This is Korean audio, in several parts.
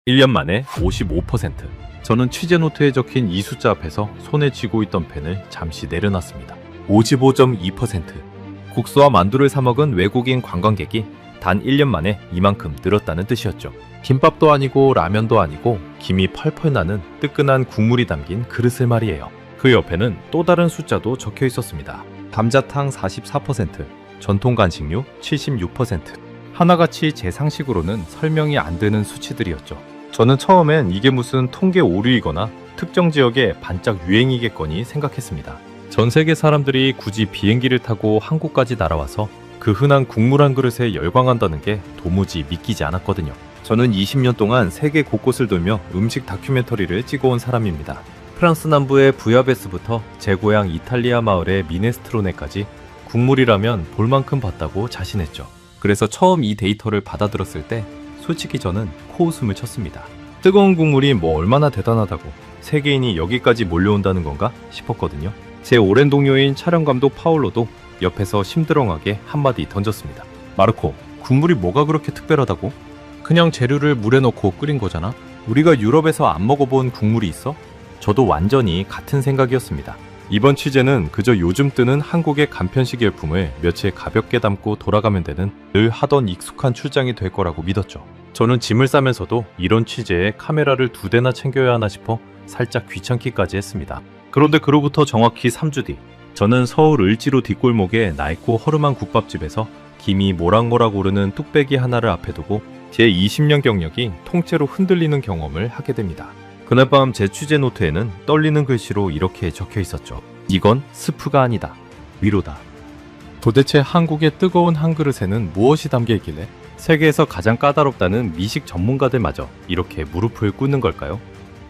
1년 만에 55%. 저는 취재 노트에 적힌 이 숫자 앞에서 손에 쥐고 있던 펜을 잠시 내려놨습니다. 55.2%. 국수와 만두를 사 먹은 외국인 관광객이 단 1년 만에 이만큼 늘었다는 뜻이었죠. 김밥도 아니고 라면도 아니고 김이 펄펄 나는 뜨끈한 국물이 담긴 그릇을 말이에요. 그 옆에는 또 다른 숫자도 적혀 있었습니다. 감자탕 44%, 전통 간식류 76%. 하나같이 제 상식으로는 설명이 안 되는 수치들이었죠. 저는 처음엔 이게 무슨 통계 오류이거나 특정 지역의 반짝 유행이겠거니 생각했습니다. 전 세계 사람들이 굳이 비행기를 타고 한국까지 날아와서 그 흔한 국물 한 그릇에 열광한다는 게 도무지 믿기지 않았거든요. 저는 20년 동안 세계 곳곳을 돌며 음식 다큐멘터리를 찍어온 사람입니다. 프랑스 남부의 부야베스부터 제 고향 이탈리아 마을의 미네스트로네까지 국물이라면 볼만큼 봤다고 자신했죠. 그래서 처음 이 데이터를 받아들었을 때 솔직히 저는 코웃음을 쳤습니다. 뜨거운 국물이 뭐 얼마나 대단하다고 세계인이 여기까지 몰려온다는 건가 싶었거든요. 제 오랜 동료인 촬영 감독 파올로도 옆에서 심드렁하게 한마디 던졌습니다. 마르코, 국물이 뭐가 그렇게 특별하다고? 그냥 재료를 물에 넣고 끓인 거잖아. 우리가 유럽에서 안 먹어본 국물이 있어? 저도 완전히 같은 생각이었습니다. 이번 취재는 그저 요즘 뜨는 한국의 간편식 열풍을 며칠 가볍게 담고 돌아가면 되는 늘 하던 익숙한 출장이 될 거라고 믿었죠. 저는 짐을 싸면서도 이런 취재에 카메라를 2대나 챙겨야 하나 싶어 살짝 귀찮기까지 했습니다. 그런데 그로부터 정확히 3주 뒤, 저는 서울 을지로 뒷골목의 낡고 허름한 국밥집에서 김이 모락모락 오르는 뚝배기 하나를 앞에 두고 제 20년 경력이 통째로 흔들리는 경험을 하게 됩니다. 그날 밤 제 취재 노트에는 떨리는 글씨로 이렇게 적혀 있었죠. 이건 스프가 아니다. 위로다. 도대체 한국의 뜨거운 한 그릇에는 무엇이 담겨 있길래 세계에서 가장 까다롭다는 미식 전문가들마저 이렇게 무릎을 꿇는 걸까요?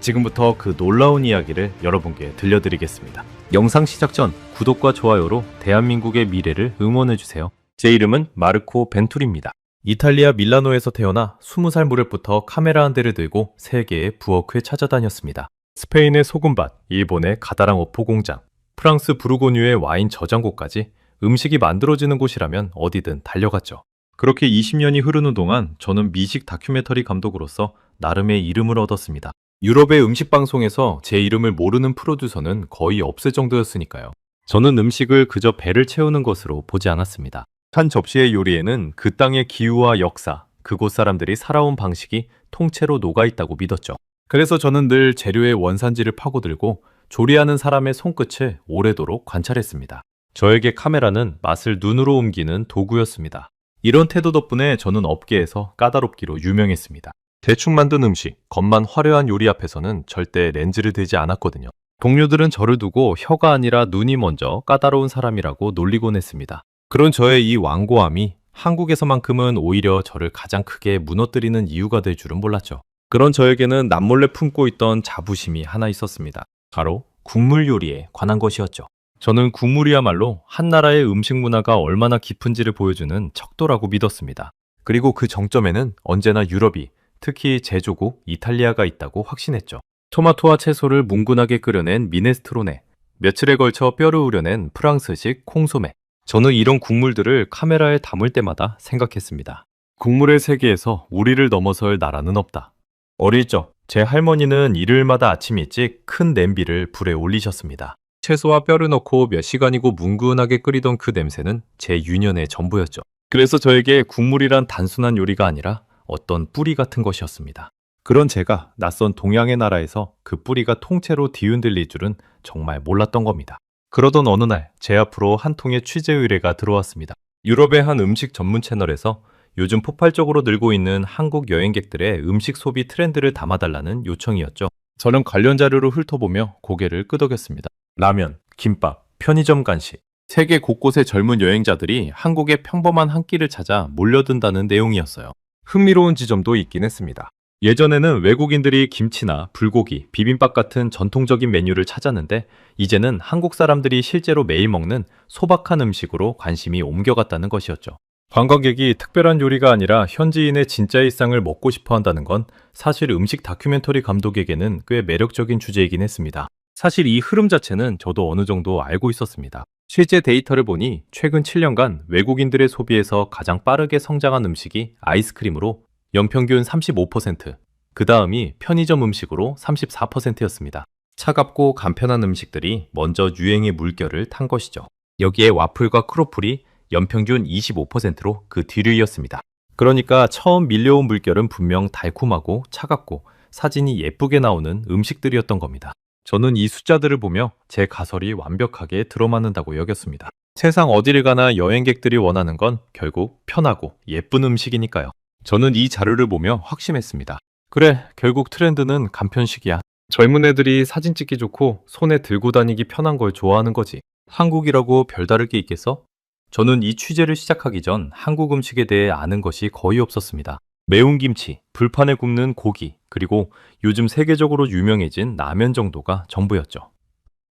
지금부터 그 놀라운 이야기를 여러분께 들려드리겠습니다. 영상 시작 전 구독과 좋아요로 대한민국의 미래를 응원해주세요. 제 이름은 마르코 벤투리입니다. 이탈리아 밀라노에서 태어나 20살 무렵부터 카메라 한 대를 들고 세계의 부엌을 찾아다녔습니다. 스페인의 소금밭, 일본의 가다랑 어포 공장, 프랑스 부르고뉴의 와인 저장고까지 음식이 만들어지는 곳이라면 어디든 달려갔죠. 그렇게 20년이 흐르는 동안 저는 미식 다큐멘터리 감독으로서 나름의 이름을 얻었습니다. 유럽의 음식 방송에서 제 이름을 모르는 프로듀서는 거의 없을 정도였으니까요. 저는 음식을 그저 배를 채우는 것으로 보지 않았습니다. 한 접시의 요리에는 그 땅의 기후와 역사, 그곳 사람들이 살아온 방식이 통째로 녹아있다고 믿었죠. 그래서 저는 늘 재료의 원산지를 파고들고 조리하는 사람의 손끝을 오래도록 관찰했습니다. 저에게 카메라는 맛을 눈으로 옮기는 도구였습니다. 이런 태도 덕분에 저는 업계에서 까다롭기로 유명했습니다. 대충 만든 음식, 겉만 화려한 요리 앞에서는 절대 렌즈를 들지 않았거든요. 동료들은 저를 두고 혀가 아니라 눈이 먼저 까다로운 사람이라고 놀리곤 했습니다. 그런 저의 이 완고함이 한국에서만큼은 오히려 저를 가장 크게 무너뜨리는 이유가 될 줄은 몰랐죠. 그런 저에게는 남몰래 품고 있던 자부심이 하나 있었습니다. 바로 국물 요리에 관한 것이었죠. 저는 국물이야말로 한 나라의 음식 문화가 얼마나 깊은지를 보여주는 척도라고 믿었습니다. 그리고 그 정점에는 언제나 유럽이, 특히 제조국 이탈리아가 있다고 확신했죠. 토마토와 채소를 뭉근하게 끓여낸 미네스트로네, 며칠에 걸쳐 뼈를 우려낸 프랑스식 콩소메. 저는 이런 국물들을 카메라에 담을 때마다 생각했습니다. 국물의 세계에서 우리를 넘어설 나라는 없다. 어릴 적 제 할머니는 일요일마다 아침 일찍 큰 냄비를 불에 올리셨습니다. 채소와 뼈를 넣고 몇 시간이고 뭉근하게 끓이던 그 냄새는 제 유년의 전부였죠. 그래서 저에게 국물이란 단순한 요리가 아니라 어떤 뿌리 같은 것이었습니다. 그런 제가 낯선 동양의 나라에서 그 뿌리가 통째로 뒤흔들릴 줄은 정말 몰랐던 겁니다. 그러던 어느 날 제 앞으로 한 통의 취재 의뢰가 들어왔습니다. 유럽의 한 음식 전문 채널에서 요즘 폭발적으로 늘고 있는 한국 여행객들의 음식 소비 트렌드를 담아달라는 요청이었죠. 저는 관련 자료를 훑어보며 고개를 끄덕였습니다. 라면, 김밥, 편의점 간식, 세계 곳곳의 젊은 여행자들이 한국의 평범한 한 끼를 찾아 몰려든다는 내용이었어요. 흥미로운 지점도 있긴 했습니다. 예전에는 외국인들이 김치나 불고기, 비빔밥 같은 전통적인 메뉴를 찾았는데 이제는 한국 사람들이 실제로 매일 먹는 소박한 음식으로 관심이 옮겨갔다는 것이었죠. 관광객이 특별한 요리가 아니라 현지인의 진짜 일상을 먹고 싶어 한다는 건 사실 음식 다큐멘터리 감독에게는 꽤 매력적인 주제이긴 했습니다. 사실 이 흐름 자체는 저도 어느 정도 알고 있었습니다. 실제 데이터를 보니 최근 7년간 외국인들의 소비에서 가장 빠르게 성장한 음식이 아이스크림으로 연평균 35%, 그 다음이 편의점 음식으로 34%였습니다. 차갑고 간편한 음식들이 먼저 유행의 물결을 탄 것이죠. 여기에 와플과 크로플이 연평균 25%로 그 뒤를 이었습니다. 그러니까 처음 밀려온 물결은 분명 달콤하고 차갑고 사진이 예쁘게 나오는 음식들이었던 겁니다. 저는 이 숫자들을 보며 제 가설이 완벽하게 들어맞는다고 여겼습니다. 세상 어디를 가나 여행객들이 원하는 건 결국 편하고 예쁜 음식이니까요. 저는 이 자료를 보며 확신했습니다. 그래, 결국 트렌드는 간편식이야. 젊은 애들이 사진 찍기 좋고 손에 들고 다니기 편한 걸 좋아하는 거지. 한국이라고 별다를 게 있겠어? 저는 이 취재를 시작하기 전 한국 음식에 대해 아는 것이 거의 없었습니다. 매운 김치, 불판에 굽는 고기, 그리고 요즘 세계적으로 유명해진 라면 정도가 전부였죠.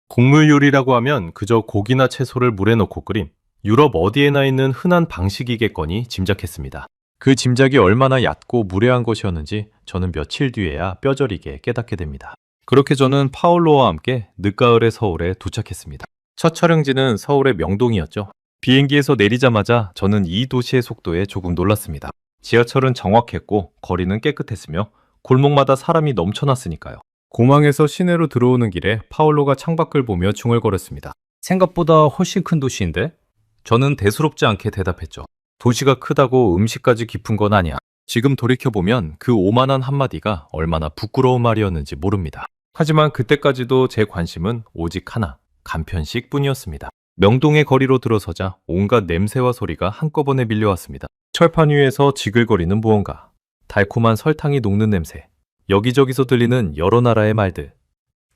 국물 요리라고 하면 그저 고기나 채소를 물에 넣고 끓임, 유럽 어디에나 있는 흔한 방식이겠거니 짐작했습니다. 그 짐작이 얼마나 얕고 무례한 것이었는지 저는 며칠 뒤에야 뼈저리게 깨닫게 됩니다. 그렇게 저는 파울로와 함께 늦가을의 서울에 도착했습니다. 첫 촬영지는 서울의 명동이었죠. 비행기에서 내리자마자 저는 이 도시의 속도에 조금 놀랐습니다. 지하철은 정확했고 거리는 깨끗했으며 골목마다 사람이 넘쳐났으니까요. 공항에서 시내로 들어오는 길에 파울로가 창밖을 보며 중얼거렸습니다. 생각보다 훨씬 큰 도시인데? 저는 대수롭지 않게 대답했죠. 도시가 크다고 음식까지 깊은 건 아니야. 지금 돌이켜보면 그 오만한 한마디가 얼마나 부끄러운 말이었는지 모릅니다. 하지만 그때까지도 제 관심은 오직 하나, 간편식 뿐이었습니다. 명동의 거리로 들어서자 온갖 냄새와 소리가 한꺼번에 밀려왔습니다. 철판 위에서 지글거리는 무언가, 달콤한 설탕이 녹는 냄새, 여기저기서 들리는 여러 나라의 말들.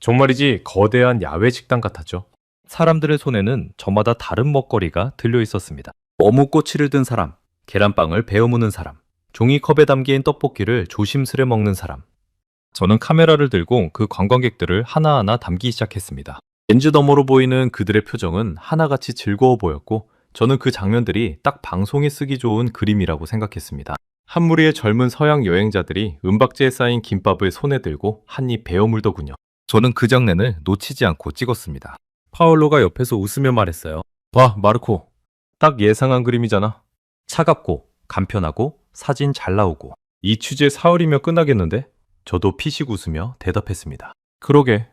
정말이지 거대한 야외 식당 같았죠. 사람들의 손에는 저마다 다른 먹거리가 들려 있었습니다. 어묵꼬치를 든 사람, 계란빵을 베어 무는 사람, 종이컵에 담긴 떡볶이를 조심스레 먹는 사람. 저는 카메라를 들고 그 관광객들을 하나하나 담기 시작했습니다. 렌즈 너머로 보이는 그들의 표정은 하나같이 즐거워 보였고 저는 그 장면들이 딱 방송에 쓰기 좋은 그림이라고 생각했습니다. 한 무리의 젊은 서양 여행자들이 은박지에 쌓인 김밥을 손에 들고 한 입 베어 물더군요. 저는 그 장면을 놓치지 않고 찍었습니다. 파울로가 옆에서 웃으며 말했어요. 봐, 마르코. 딱 예상한 그림이잖아. 차갑고 간편하고 사진 잘 나오고. 이 취재 사흘이면 끝나겠는데? 저도 피식 웃으며 대답했습니다. 그러게.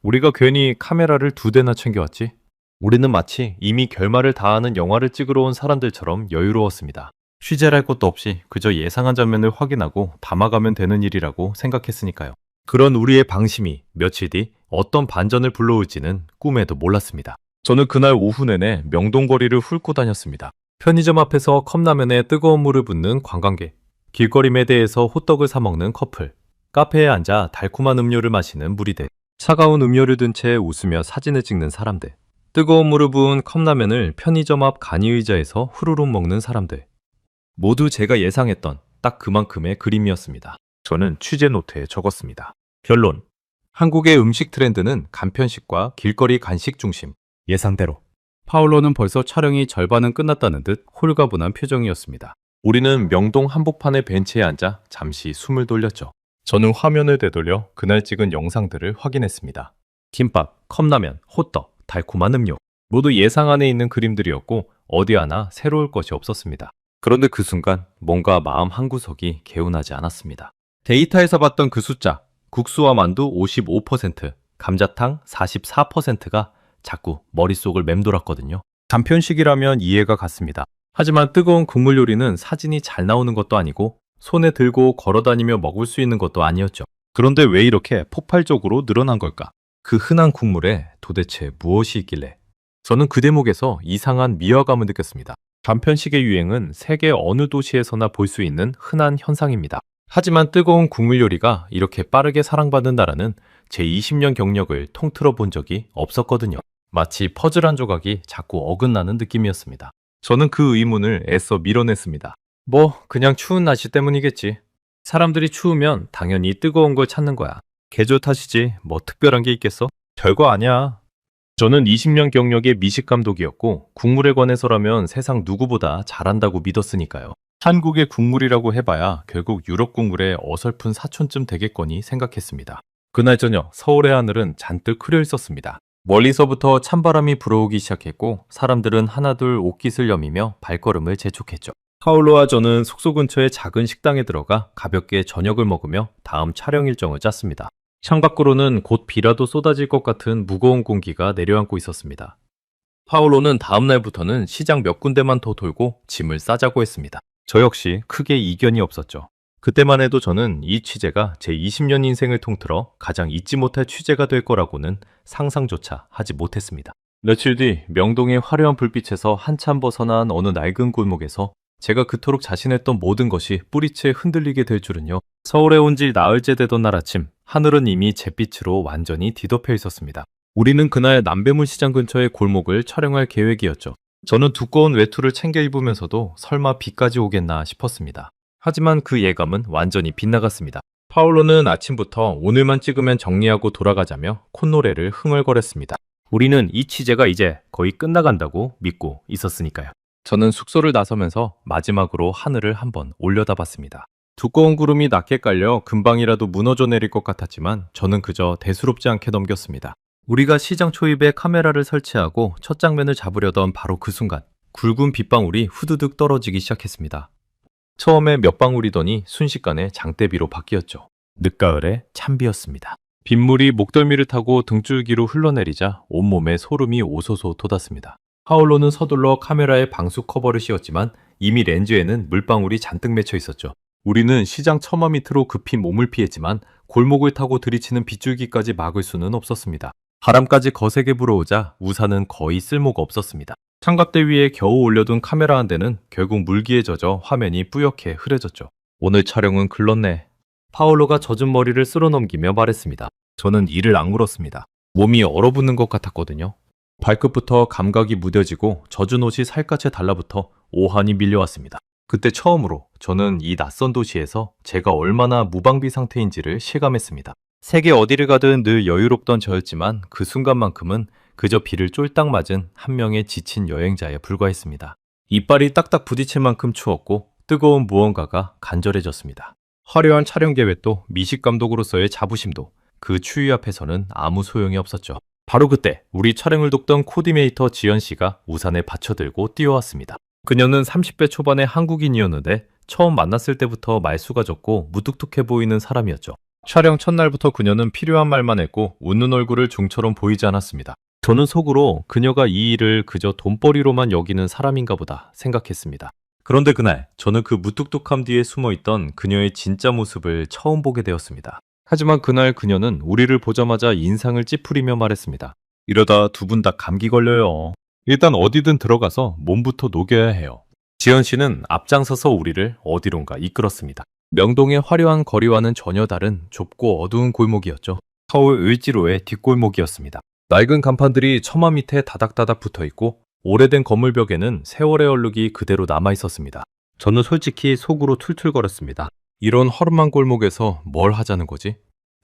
우리가 괜히 카메라를 2대나 챙겨왔지? 우리는 마치 이미 결말을 다하는 영화를 찍으러 온 사람들처럼 여유로웠습니다. 취재할 것도 없이 그저 예상한 장면을 확인하고 담아가면 되는 일이라고 생각했으니까요. 그런 우리의 방심이 며칠 뒤 어떤 반전을 불러올지는 꿈에도 몰랐습니다. 저는 그날 오후 내내 명동거리를 훑고 다녔습니다. 편의점 앞에서 컵라면에 뜨거운 물을 붓는 관광객, 길거리 매대에서 호떡을 사 먹는 커플, 카페에 앉아 달콤한 음료를 마시는 무리들, 차가운 음료를 든 채 웃으며 사진을 찍는 사람들, 뜨거운 물을 부은 컵라면을 편의점 앞 간이의자에서 후루룩 먹는 사람들. 모두 제가 예상했던 딱 그만큼의 그림이었습니다. 저는 취재 노트에 적었습니다. 결론. 한국의 음식 트렌드는 간편식과 길거리 간식 중심. 예상대로. 파울로는 벌써 촬영이 절반은 끝났다는 듯 홀가분한 표정이었습니다. 우리는 명동 한복판의 벤치에 앉아 잠시 숨을 돌렸죠. 저는 화면을 되돌려 그날 찍은 영상들을 확인했습니다. 김밥, 컵라면, 호떡, 달콤한 음료. 모두 예상 안에 있는 그림들이었고 어디 하나 새로울 것이 없었습니다. 그런데 그 순간 뭔가 마음 한구석이 개운하지 않았습니다. 데이터에서 봤던 그 숫자, 국수와 만두 55%, 감자탕 44%가 자꾸 머릿속을 맴돌았거든요. 간편식이라면 이해가 갔습니다. 하지만 뜨거운 국물 요리는 사진이 잘 나오는 것도 아니고 손에 들고 걸어다니며 먹을 수 있는 것도 아니었죠. 그런데 왜 이렇게 폭발적으로 늘어난 걸까? 그 흔한 국물에 도대체 무엇이 있길래? 저는 그 대목에서 이상한 미화감을 느꼈습니다. 간편식의 유행은 세계 어느 도시에서나 볼 수 있는 흔한 현상입니다. 하지만 뜨거운 국물 요리가 이렇게 빠르게 사랑받는 나라는 제 20년 경력을 통틀어 본 적이 없었거든요. 마치 퍼즐 한 조각이 자꾸 어긋나는 느낌이었습니다. 저는 그 의문을 애써 밀어냈습니다. 뭐 그냥 추운 날씨 때문이겠지. 사람들이 추우면 당연히 뜨거운 걸 찾는 거야. 계절 탓이지 뭐 특별한 게 있겠어? 별거 아니야. 저는 20년 경력의 미식 감독이었고 국물에 관해서라면 세상 누구보다 잘한다고 믿었으니까요. 한국의 국물이라고 해봐야 결국 유럽 국물의 어설픈 사촌쯤 되겠거니 생각했습니다. 그날 저녁 서울의 하늘은 잔뜩 흐려 있었습니다. 멀리서부터 찬바람이 불어오기 시작했고 사람들은 하나둘 옷깃을 여미며 발걸음을 재촉했죠. 파울로와 저는 숙소 근처의 작은 식당에 들어가 가볍게 저녁을 먹으며 다음 촬영 일정을 짰습니다. 창밖으로는 곧 비라도 쏟아질 것 같은 무거운 공기가 내려앉고 있었습니다. 파울로는 다음 날부터는 시장 몇 군데만 더 돌고 짐을 싸자고 했습니다. 저 역시 크게 이견이 없었죠. 그때만 해도 저는 이 취재가 제 20년 인생을 통틀어 가장 잊지 못할 취재가 될 거라고는 상상조차 하지 못했습니다. 며칠 뒤 명동의 화려한 불빛에서 한참 벗어난 어느 낡은 골목에서 제가 그토록 자신했던 모든 것이 뿌리채 흔들리게 될 줄은요. 서울에 온 지 나흘째 되던 날 아침, 하늘은 이미 잿빛으로 완전히 뒤덮여 있었습니다. 우리는 그날 남배문 시장 근처의 골목을 촬영할 계획이었죠. 저는 두꺼운 외투를 챙겨 입으면서도 설마 비까지 오겠나 싶었습니다. 하지만 그 예감은 완전히 빗나갔습니다. 파울로는 아침부터 오늘만 찍으면 정리하고 돌아가자며 콧노래를 흥얼거렸습니다. 우리는 이 취재가 이제 거의 끝나간다고 믿고 있었으니까요. 저는 숙소를 나서면서 마지막으로 하늘을 한번 올려다봤습니다. 두꺼운 구름이 낮게 깔려 금방이라도 무너져 내릴 것 같았지만 저는 그저 대수롭지 않게 넘겼습니다. 우리가 시장 초입에 카메라를 설치하고 첫 장면을 잡으려던 바로 그 순간 굵은 빗방울이 후두둑 떨어지기 시작했습니다. 처음에 몇 방울이더니 순식간에 장대비로 바뀌었죠. 늦가을에 찬비였습니다. 빗물이 목덜미를 타고 등줄기로 흘러내리자 온몸에 소름이 오소소 돋았습니다. 파울로는 서둘러 카메라에 방수 커버를 씌웠지만 이미 렌즈에는 물방울이 잔뜩 맺혀 있었죠. 우리는 시장 처마 밑으로 급히 몸을 피했지만 골목을 타고 들이치는 빗줄기까지 막을 수는 없었습니다. 바람까지 거세게 불어오자 우산은 거의 쓸모가 없었습니다. 창밖대 위에 겨우 올려둔 카메라 한 대는 결국 물기에 젖어 화면이 뿌옇게 흐려졌죠. 오늘 촬영은 글렀네. 파울로가 젖은 머리를 쓸어넘기며 말했습니다. 저는 이를 악물었습니다. 몸이 얼어붙는 것 같았거든요. 발끝부터 감각이 무뎌지고 젖은 옷이 살갗에 달라붙어 오한이 밀려왔습니다. 그때 처음으로 저는 이 낯선 도시에서 제가 얼마나 무방비 상태인지를 실감했습니다. 세계 어디를 가든 늘 여유롭던 저였지만 그 순간만큼은 그저 비를 쫄딱 맞은 한 명의 지친 여행자에 불과했습니다. 이빨이 딱딱 부딪힐 만큼 추웠고 뜨거운 무언가가 간절해졌습니다. 화려한 촬영 계획도 미식 감독으로서의 자부심도 그 추위 앞에서는 아무 소용이 없었죠. 바로 그때 우리 촬영을 돕던 코디네이터 지연 씨가 우산을 받쳐들고 뛰어왔습니다. 그녀는 30대 초반의 한국인이었는데 처음 만났을 때부터 말수가 적고 무뚝뚝해 보이는 사람이었죠. 촬영 첫날부터 그녀는 필요한 말만 했고 웃는 얼굴을 중처럼 보이지 않았습니다. 저는 속으로 그녀가 이 일을 그저 돈벌이로만 여기는 사람인가 보다 생각했습니다. 그런데 그날 저는 그 무뚝뚝함 뒤에 숨어있던 그녀의 진짜 모습을 처음 보게 되었습니다. 하지만 그날 그녀는 우리를 보자마자 인상을 찌푸리며 말했습니다. 이러다 두 분 다 감기 걸려요. 일단 어디든 들어가서 몸부터 녹여야 해요. 지연 씨는 앞장서서 우리를 어디론가 이끌었습니다. 명동의 화려한 거리와는 전혀 다른 좁고 어두운 골목이었죠. 서울 을지로의 뒷골목이었습니다. 낡은 간판들이 처마 밑에 다닥다닥 붙어있고 오래된 건물벽에는 세월의 얼룩이 그대로 남아있었습니다. 저는 솔직히 속으로 툴툴거렸습니다. 이런 허름한 골목에서 뭘 하자는 거지?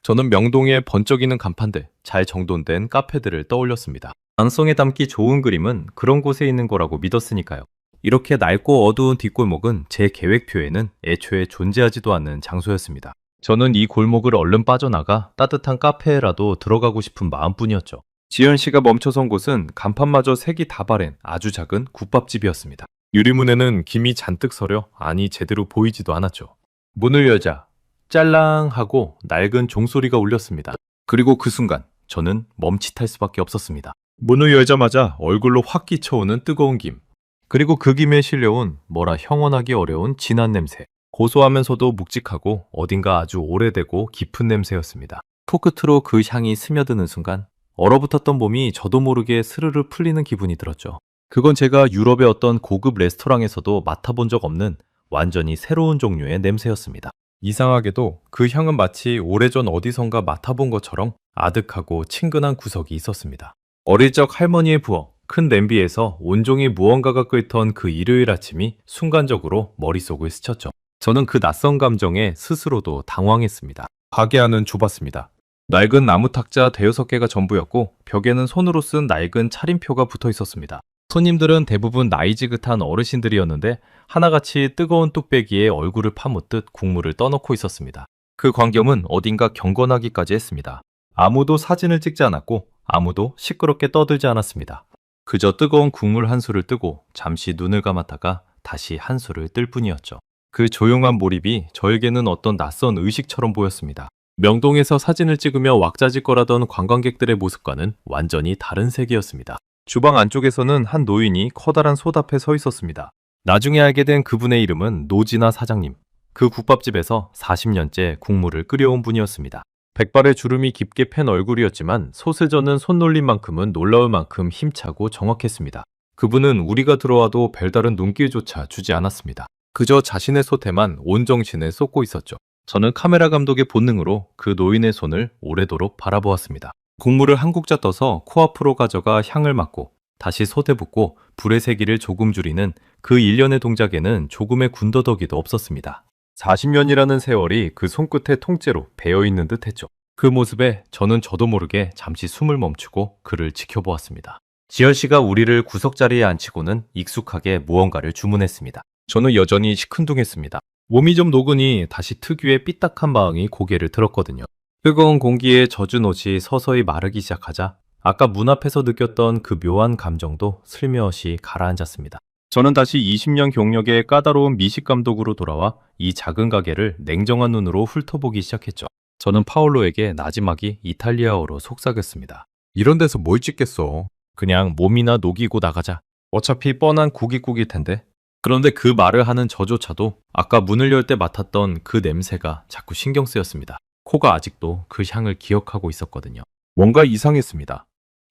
저는 명동의 번쩍이는 간판들, 잘 정돈된 카페들을 떠올렸습니다. 안성에 담기 좋은 그림은 그런 곳에 있는 거라고 믿었으니까요. 이렇게 낡고 어두운 뒷골목은 제 계획표에는 애초에 존재하지도 않는 장소였습니다. 저는 이 골목을 얼른 빠져나가 따뜻한 카페에라도 들어가고 싶은 마음뿐이었죠. 지연 씨가 멈춰선 곳은 간판마저 색이 다 바랜 아주 작은 국밥집이었습니다. 유리문에는 김이 잔뜩 서려 안이 제대로 보이지도 않았죠. 문을 열자 짤랑 하고 낡은 종소리가 울렸습니다. 그리고 그 순간 저는 멈칫할 수밖에 없었습니다. 문을 열자마자 얼굴로 확 끼쳐오는 뜨거운 김, 그리고 그 김에 실려온 뭐라 형언하기 어려운 진한 냄새, 고소하면서도 묵직하고 어딘가 아주 오래되고 깊은 냄새였습니다. 코끝으로 그 향이 스며드는 순간 얼어붙었던 몸이 저도 모르게 스르르 풀리는 기분이 들었죠. 그건 제가 유럽의 어떤 고급 레스토랑에서도 맡아본 적 없는 완전히 새로운 종류의 냄새였습니다. 이상하게도 그 향은 마치 오래전 어디선가 맡아본 것처럼 아득하고 친근한 구석이 있었습니다. 어릴 적 할머니의 부엌, 큰 냄비에서 온종일 무언가가 끓던 그 일요일 아침이 순간적으로 머릿속을 스쳤죠. 저는 그 낯선 감정에 스스로도 당황했습니다. 가게 안은 좁았습니다. 낡은 나무 탁자 대여섯 개가 전부였고 벽에는 손으로 쓴 낡은 차림표가 붙어 있었습니다. 손님들은 대부분 나이 지긋한 어르신들이었는데 하나같이 뜨거운 뚝배기에 얼굴을 파묻듯 국물을 떠넣고 있었습니다. 그 광경은 어딘가 경건하기까지 했습니다. 아무도 사진을 찍지 않았고 아무도 시끄럽게 떠들지 않았습니다. 그저 뜨거운 국물 한 술을 뜨고 잠시 눈을 감았다가 다시 한술을 뜰 뿐이었죠. 그 조용한 몰입이 저에게는 어떤 낯선 의식처럼 보였습니다. 명동에서 사진을 찍으며 왁자지껄하던 관광객들의 모습과는 완전히 다른 세계였습니다. 주방 안쪽에서는 한 노인이 커다란 솥 앞에 서 있었습니다. 나중에 알게 된 그분의 이름은 노진아 사장님. 그 국밥집에서 40년째 국물을 끓여온 분이었습니다. 백발의 주름이 깊게 팬 얼굴이었지만 솥을 저는 손놀림만큼은 놀라울 만큼 힘차고 정확했습니다. 그분은 우리가 들어와도 별다른 눈길조차 주지 않았습니다. 그저 자신의 솥에만 온 정신을 쏟고 있었죠. 저는 카메라 감독의 본능으로 그 노인의 손을 오래도록 바라보았습니다. 국물을 한 국자 떠서 코앞으로 가져가 향을 맡고 다시 솥에 붓고 불의 세기를 조금 줄이는 그 일련의 동작에는 조금의 군더더기도 없었습니다. 40년이라는 세월이 그 손끝의 통째로 배어있는 듯 했죠. 그 모습에 저는 저도 모르게 잠시 숨을 멈추고 그를 지켜보았습니다. 지열 씨가 우리를 구석자리에 앉히고는 익숙하게 무언가를 주문했습니다. 저는 여전히 시큰둥했습니다. 몸이 좀 녹으니 다시 특유의 삐딱한 마음이 고개를 들었거든요. 뜨거운 공기에 젖은 옷이 서서히 마르기 시작하자 아까 문 앞에서 느꼈던 그 묘한 감정도 슬며시 가라앉았습니다. 저는 다시 20년 경력의 까다로운 미식 감독으로 돌아와 이 작은 가게를 냉정한 눈으로 훑어보기 시작했죠. 저는 파올로에게 나지막이 이탈리아어로 속삭였습니다. 이런 데서 뭘 찍겠어. 그냥 몸이나 녹이고 나가자. 어차피 뻔한 고깃국일 텐데. 그런데 그 말을 하는 저조차도 아까 문을 열 때 맡았던 그 냄새가 자꾸 신경 쓰였습니다. 코가 아직도 그 향을 기억하고 있었거든요. 뭔가 이상했습니다.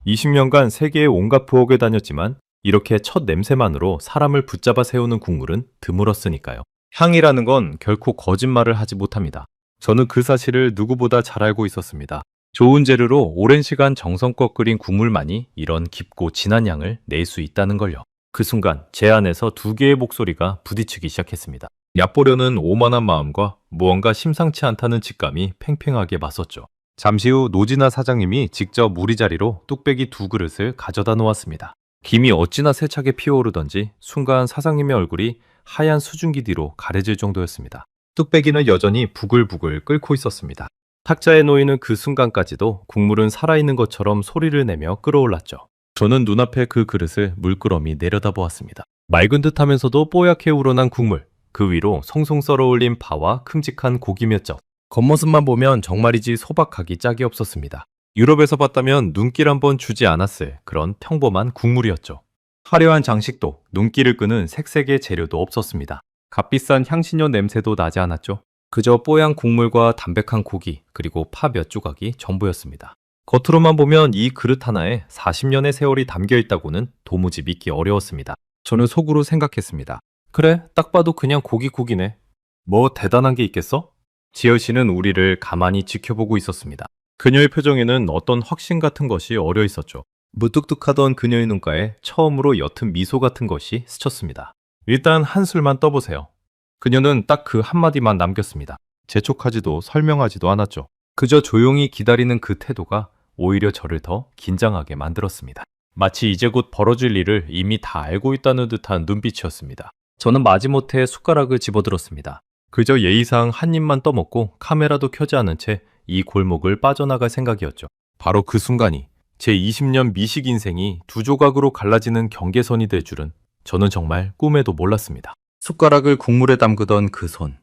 20년간 세계의 온갖 부엌에 다녔지만 이렇게 첫 냄새만으로 사람을 붙잡아 세우는 국물은 드물었으니까요. 향이라는 건 결코 거짓말을 하지 못합니다. 저는 그 사실을 누구보다 잘 알고 있었습니다. 좋은 재료로 오랜 시간 정성껏 끓인 국물만이 이런 깊고 진한 향을 낼 수 있다는 걸요. 그 순간 제 안에서 두 개의 목소리가 부딪히기 시작했습니다. 얕보려는 오만한 마음과 무언가 심상치 않다는 직감이 팽팽하게 맞섰죠. 잠시 후 노진아 사장님이 직접 우리 자리로 뚝배기 2그릇을 가져다 놓았습니다. 김이 어찌나 세차게 피어오르던지 순간 사장님의 얼굴이 하얀 수증기 뒤로 가려질 정도였습니다. 뚝배기는 여전히 부글부글 끓고 있었습니다. 탁자에 놓이는 그 순간까지도 국물은 살아있는 것처럼 소리를 내며 끓어올랐죠. 저는 눈앞에 그 그릇을 물끄러미 내려다보았습니다. 맑은 듯하면서도 뽀얗게 우러난 국물, 그 위로 송송 썰어 올린 파와 큼직한 고기 몇 점. 겉모습만 보면 정말이지 소박하기 짝이 없었습니다. 유럽에서 봤다면 눈길 한번 주지 않았을 그런 평범한 국물이었죠. 화려한 장식도 눈길을 끄는 색색의 재료도 없었습니다. 값비싼 향신료 냄새도 나지 않았죠. 그저 뽀얀 국물과 담백한 고기 그리고 파 몇 조각이 전부였습니다. 겉으로만 보면 이 그릇 하나에 40년의 세월이 담겨 있다고는 도무지 믿기 어려웠습니다. 저는 속으로 생각했습니다. 그래, 딱 봐도 그냥 고기국이네. 뭐 대단한 게 있겠어? 지열 씨는 우리를 가만히 지켜보고 있었습니다. 그녀의 표정에는 어떤 확신 같은 것이 어려 있었죠. 무뚝뚝하던 그녀의 눈가에 처음으로 옅은 미소 같은 것이 스쳤습니다. 일단 한술만 떠보세요. 그녀는 딱 그 한마디만 남겼습니다. 재촉하지도 설명하지도 않았죠. 그저 조용히 기다리는 그 태도가 오히려 저를 더 긴장하게 만들었습니다. 마치 이제 곧 벌어질 일을 이미 다 알고 있다는 듯한 눈빛이었습니다. 저는 마지못해 숟가락을 집어들었습니다. 그저 예의상 한 입만 떠먹고 카메라도 켜지 않은 채 이 골목을 빠져나갈 생각이었죠. 바로 그 순간이 제 20년 미식 인생이 두 조각으로 갈라지는 경계선이 될 줄은 저는 정말 꿈에도 몰랐습니다. 숟가락을 국물에 담그던 그 손,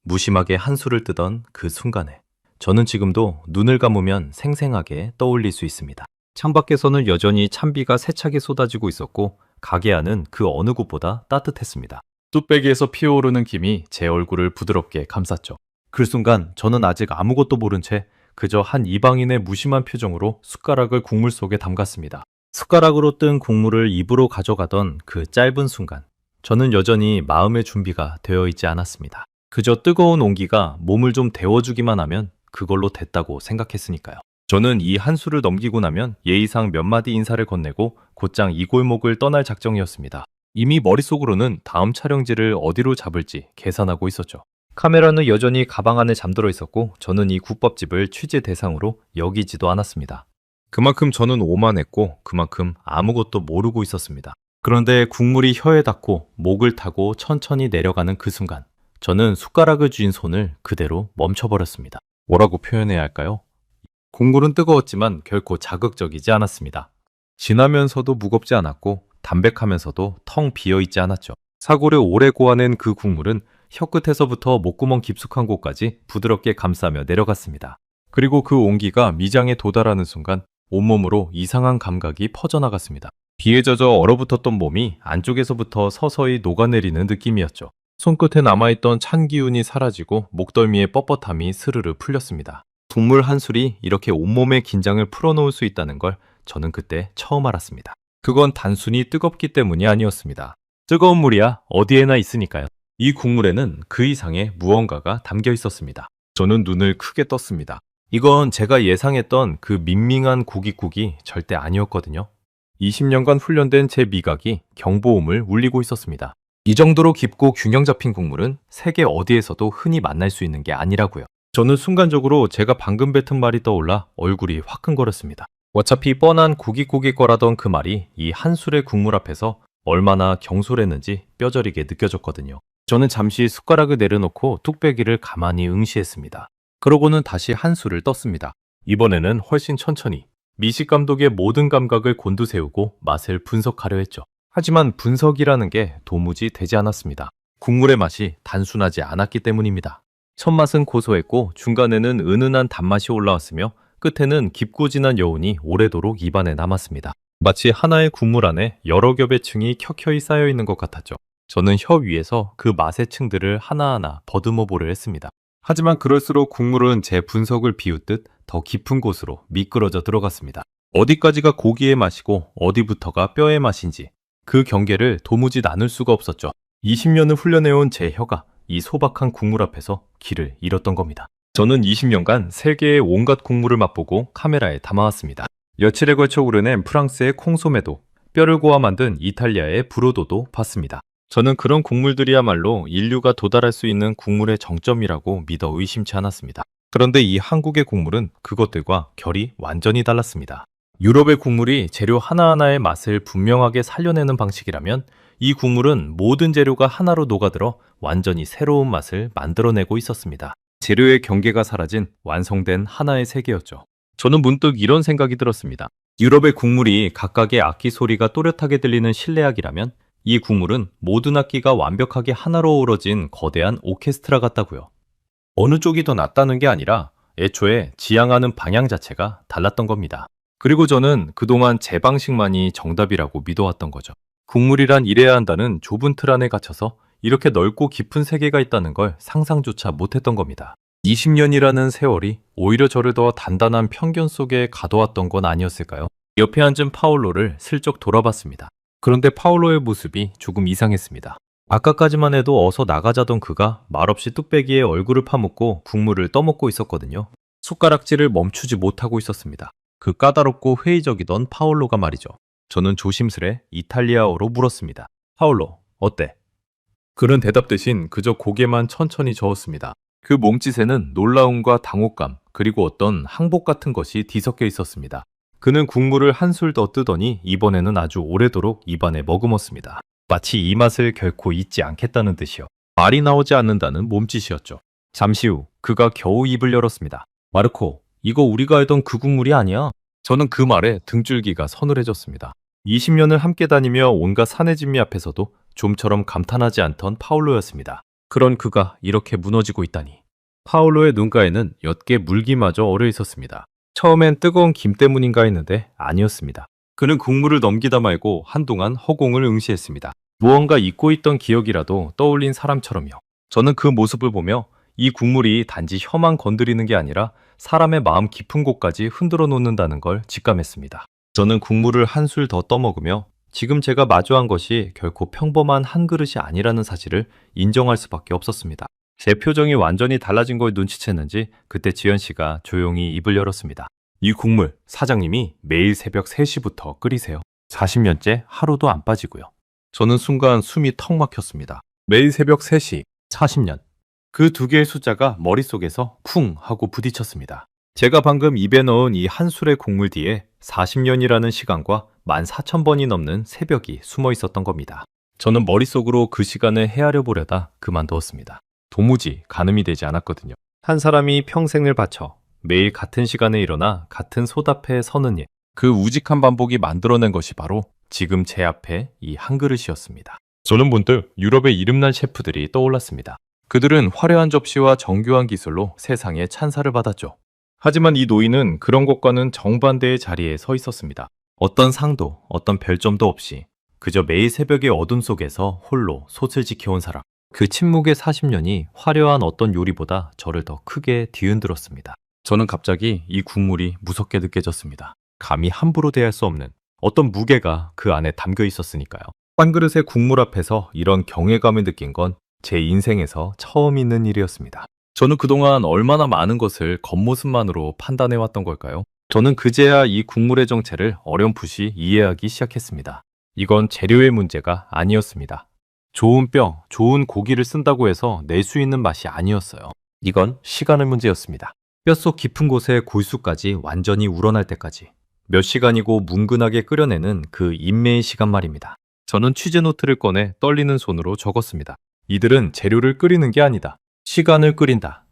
무심하게 한술을 뜨던 그 순간에 저는 지금도 눈을 감으면 생생하게 떠올릴 수 있습니다. 창밖에서는 여전히 찬비가 세차게 쏟아지고 있었고 가게 안은 그 어느 곳보다 따뜻했습니다. 뚝배기에서 피어오르는 김이 제 얼굴을 부드럽게 감쌌죠. 그 순간 저는 아직 아무것도 모른 채 그저 한 이방인의 무심한 표정으로 숟가락을 국물 속에 담갔습니다. 숟가락으로 뜬 국물을 입으로 가져가던 그 짧은 순간 저는 여전히 마음의 준비가 되어 있지 않았습니다. 그저 뜨거운 온기가 몸을 좀 데워주기만 하면 그걸로 됐다고 생각했으니까요. 저는 이 한수를 넘기고 나면 예의상 몇 마디 인사를 건네고 곧장 이 골목을 떠날 작정이었습니다. 이미 머릿속으로는 다음 촬영지를 어디로 잡을지 계산하고 있었죠. 카메라는 여전히 가방 안에 잠들어 있었고 저는 이 국밥집을 취재 대상으로 여기지도 않았습니다. 그만큼 저는 오만했고 그만큼 아무것도 모르고 있었습니다. 그런데 국물이 혀에 닿고 목을 타고 천천히 내려가는 그 순간 저는 숟가락을 쥔 손을 그대로 멈춰버렸습니다. 뭐라고 표현해야 할까요? 국물은 뜨거웠지만 결코 자극적이지 않았습니다. 진하면서도 무겁지 않았고 담백하면서도 텅 비어있지 않았죠. 사골을 오래 고아낸 그 국물은 혀끝에서부터 목구멍 깊숙한 곳까지 부드럽게 감싸며 내려갔습니다. 그리고 그 온기가 미장에 도달하는 순간 온몸으로 이상한 감각이 퍼져나갔습니다. 비에 젖어 얼어붙었던 몸이 안쪽에서부터 서서히 녹아내리는 느낌이었죠. 손끝에 남아있던 찬 기운이 사라지고 목덜미의 뻣뻣함이 스르르 풀렸습니다. 국물 한 술이 이렇게 온몸의 긴장을 풀어놓을 수 있다는 걸 저는 그때 처음 알았습니다. 그건 단순히 뜨겁기 때문이 아니었습니다. 뜨거운 물이야 어디에나 있으니까요. 이 국물에는 그 이상의 무언가가 담겨 있었습니다. 저는 눈을 크게 떴습니다. 이건 제가 예상했던 그 밍밍한 고깃국이 절대 아니었거든요. 20년간 훈련된 제 미각이 경보음을 울리고 있었습니다. 이 정도로 깊고 균형 잡힌 국물은 세계 어디에서도 흔히 만날 수 있는 게 아니라고요. 저는 순간적으로 제가 방금 뱉은 말이 떠올라 얼굴이 화끈거렸습니다. 어차피 뻔한 고깃국일 거라던 그 말이 이 한 술의 국물 앞에서 얼마나 경솔했는지 뼈저리게 느껴졌거든요. 저는 잠시 숟가락을 내려놓고 뚝배기를 가만히 응시했습니다. 그러고는 다시 한 술을 떴습니다. 이번에는 훨씬 천천히 미식 감독의 모든 감각을 곤두세우고 맛을 분석하려 했죠. 하지만 분석이라는 게 도무지 되지 않았습니다. 국물의 맛이 단순하지 않았기 때문입니다. 첫 맛은 고소했고 중간에는 은은한 단맛이 올라왔으며 끝에는 깊고 진한 여운이 오래도록 입안에 남았습니다. 마치 하나의 국물 안에 여러 겹의 층이 켜켜이 쌓여 있는 것 같았죠. 저는 혀 위에서 그 맛의 층들을 하나하나 버듬어 보려 했습니다. 하지만 그럴수록 국물은 제 분석을 비웃듯 더 깊은 곳으로 미끄러져 들어갔습니다. 어디까지가 고기의 맛이고 어디부터가 뼈의 맛인지 그 경계를 도무지 나눌 수가 없었죠. 20년을 훈련해온 제 혀가 이 소박한 국물 앞에서 길을 잃었던 겁니다. 저는 20년간 세계의 온갖 국물을 맛보고 카메라에 담아왔습니다. 며칠에 걸쳐 우려낸 프랑스의 콩소메도, 뼈를 고아 만든 이탈리아의 브로도도 봤습니다. 저는 그런 국물들이야말로 인류가 도달할 수 있는 국물의 정점이라고 믿어 의심치 않았습니다. 그런데 이 한국의 국물은 그것들과 결이 완전히 달랐습니다. 유럽의 국물이 재료 하나하나의 맛을 분명하게 살려내는 방식이라면 이 국물은 모든 재료가 하나로 녹아들어 완전히 새로운 맛을 만들어내고 있었습니다. 재료의 경계가 사라진 완성된 하나의 세계였죠. 저는 문득 이런 생각이 들었습니다. 유럽의 국물이 각각의 악기 소리가 또렷하게 들리는 실내악이라면 이 국물은 모든 악기가 완벽하게 하나로 어우러진 거대한 오케스트라 같다고요. 어느 쪽이 더 낫다는 게 아니라 애초에 지향하는 방향 자체가 달랐던 겁니다. 그리고 저는 그동안 제 방식만이 정답이라고 믿어왔던 거죠. 국물이란 이래야 한다는 좁은 틀 안에 갇혀서 이렇게 넓고 깊은 세계가 있다는 걸 상상조차 못했던 겁니다. 20년이라는 세월이 오히려 저를 더 단단한 편견 속에 가둬왔던 건 아니었을까요? 옆에 앉은 파올로를 슬쩍 돌아봤습니다. 그런데 파올로의 모습이 조금 이상했습니다. 아까까지만 해도 어서 나가자던 그가 말없이 뚝배기에 얼굴을 파묻고 국물을 떠먹고 있었거든요. 숟가락질을 멈추지 못하고 있었습니다. 그 까다롭고 회의적이던 파올로가 말이죠. 저는 조심스레 이탈리아어로 물었습니다. 파올로, 어때? 그는 대답 대신 그저 고개만 천천히 저었습니다. 그 몸짓에는 놀라움과 당혹감, 그리고 어떤 항복 같은 것이 뒤섞여 있었습니다. 그는 국물을 한술 더 뜨더니 이번에는 아주 오래도록 입안에 머금었습니다. 마치 이 맛을 결코 잊지 않겠다는 듯이요. 말이 나오지 않는다는 몸짓이었죠. 잠시 후 그가 겨우 입을 열었습니다. 마르코, 이거 우리가 알던 그 국물이 아니야. 저는 그 말에 등줄기가 서늘해졌습니다. 20년을 함께 다니며 온갖 사내진미 앞에서도 좀처럼 감탄하지 않던 파올로였습니다. 그런 그가 이렇게 무너지고 있다니. 파올로의 눈가에는 옅게 물기마저 얼어 있었습니다. 처음엔 뜨거운 김 때문인가 했는데 아니었습니다. 그는 국물을 넘기다 말고 한동안 허공을 응시했습니다. 무언가 잊고 있던 기억이라도 떠올린 사람처럼요. 저는 그 모습을 보며 이 국물이 단지 혀만 건드리는 게 아니라 사람의 마음 깊은 곳까지 흔들어 놓는다는 걸 직감했습니다. 저는 국물을 한술 더 떠먹으며 지금 제가 마주한 것이 결코 평범한 한 그릇이 아니라는 사실을 인정할 수밖에 없었습니다. 제 표정이 완전히 달라진 걸 눈치챘는지 그때 지연 씨가 조용히 입을 열었습니다. 이 국물 사장님이 매일 새벽 3시부터 끓이세요. 40년째 하루도 안 빠지고요. 저는 순간 숨이 턱 막혔습니다. 매일 새벽 3시, 40년. 그 두 개의 숫자가 머릿속에서 쿵 하고 부딪혔습니다. 제가 방금 입에 넣은 이 한 술의 국물 뒤에 40년이라는 시간과 14,000번이 넘는 새벽이 숨어 있었던 겁니다. 저는 머릿속으로 그 시간을 헤아려 보려다 그만두었습니다. 도무지 가늠이 되지 않았거든요. 한 사람이 평생을 바쳐 매일 같은 시간에 일어나 같은 소답에 서는 일, 그 우직한 반복이 만들어낸 것이 바로 지금 제 앞에 이 한 그릇이었습니다. 저는 문득 유럽의 이름난 셰프들이 떠올랐습니다. 그들은 화려한 접시와 정교한 기술로 세상에 찬사를 받았죠. 하지만 이 노인은 그런 것과는 정반대의 자리에 서 있었습니다. 어떤 상도, 어떤 별점도 없이 그저 매일 새벽의 어둠 속에서 홀로 솥을 지켜온 사람. 그 침묵의 40년이 화려한 어떤 요리보다 저를 더 크게 뒤흔들었습니다. 저는 갑자기 이 국물이 무섭게 느껴졌습니다. 감히 함부로 대할 수 없는 어떤 무게가 그 안에 담겨 있었으니까요. 한 그릇의 국물 앞에서 이런 경외감을 느낀 건 제 인생에서 처음 있는 일이었습니다. 저는 그동안 얼마나 많은 것을 겉모습만으로 판단해왔던 걸까요? 저는 그제야 이 국물의 정체를 어렴풋이 이해하기 시작했습니다. 이건 재료의 문제가 아니었습니다. 좋은 뼈, 좋은 고기를 쓴다고 해서 낼 수 있는 맛이 아니었어요. 이건 시간의 문제였습니다. 뼛속 깊은 곳의 골수까지 완전히 우러날 때까지 몇 시간이고 뭉근하게 끓여내는 그 인매의 시간 말입니다. 저는 취재 노트를 꺼내 떨리는 손으로 적었습니다. 이들은 재료를 끓이는 게 아니다. 시간을 끓인다.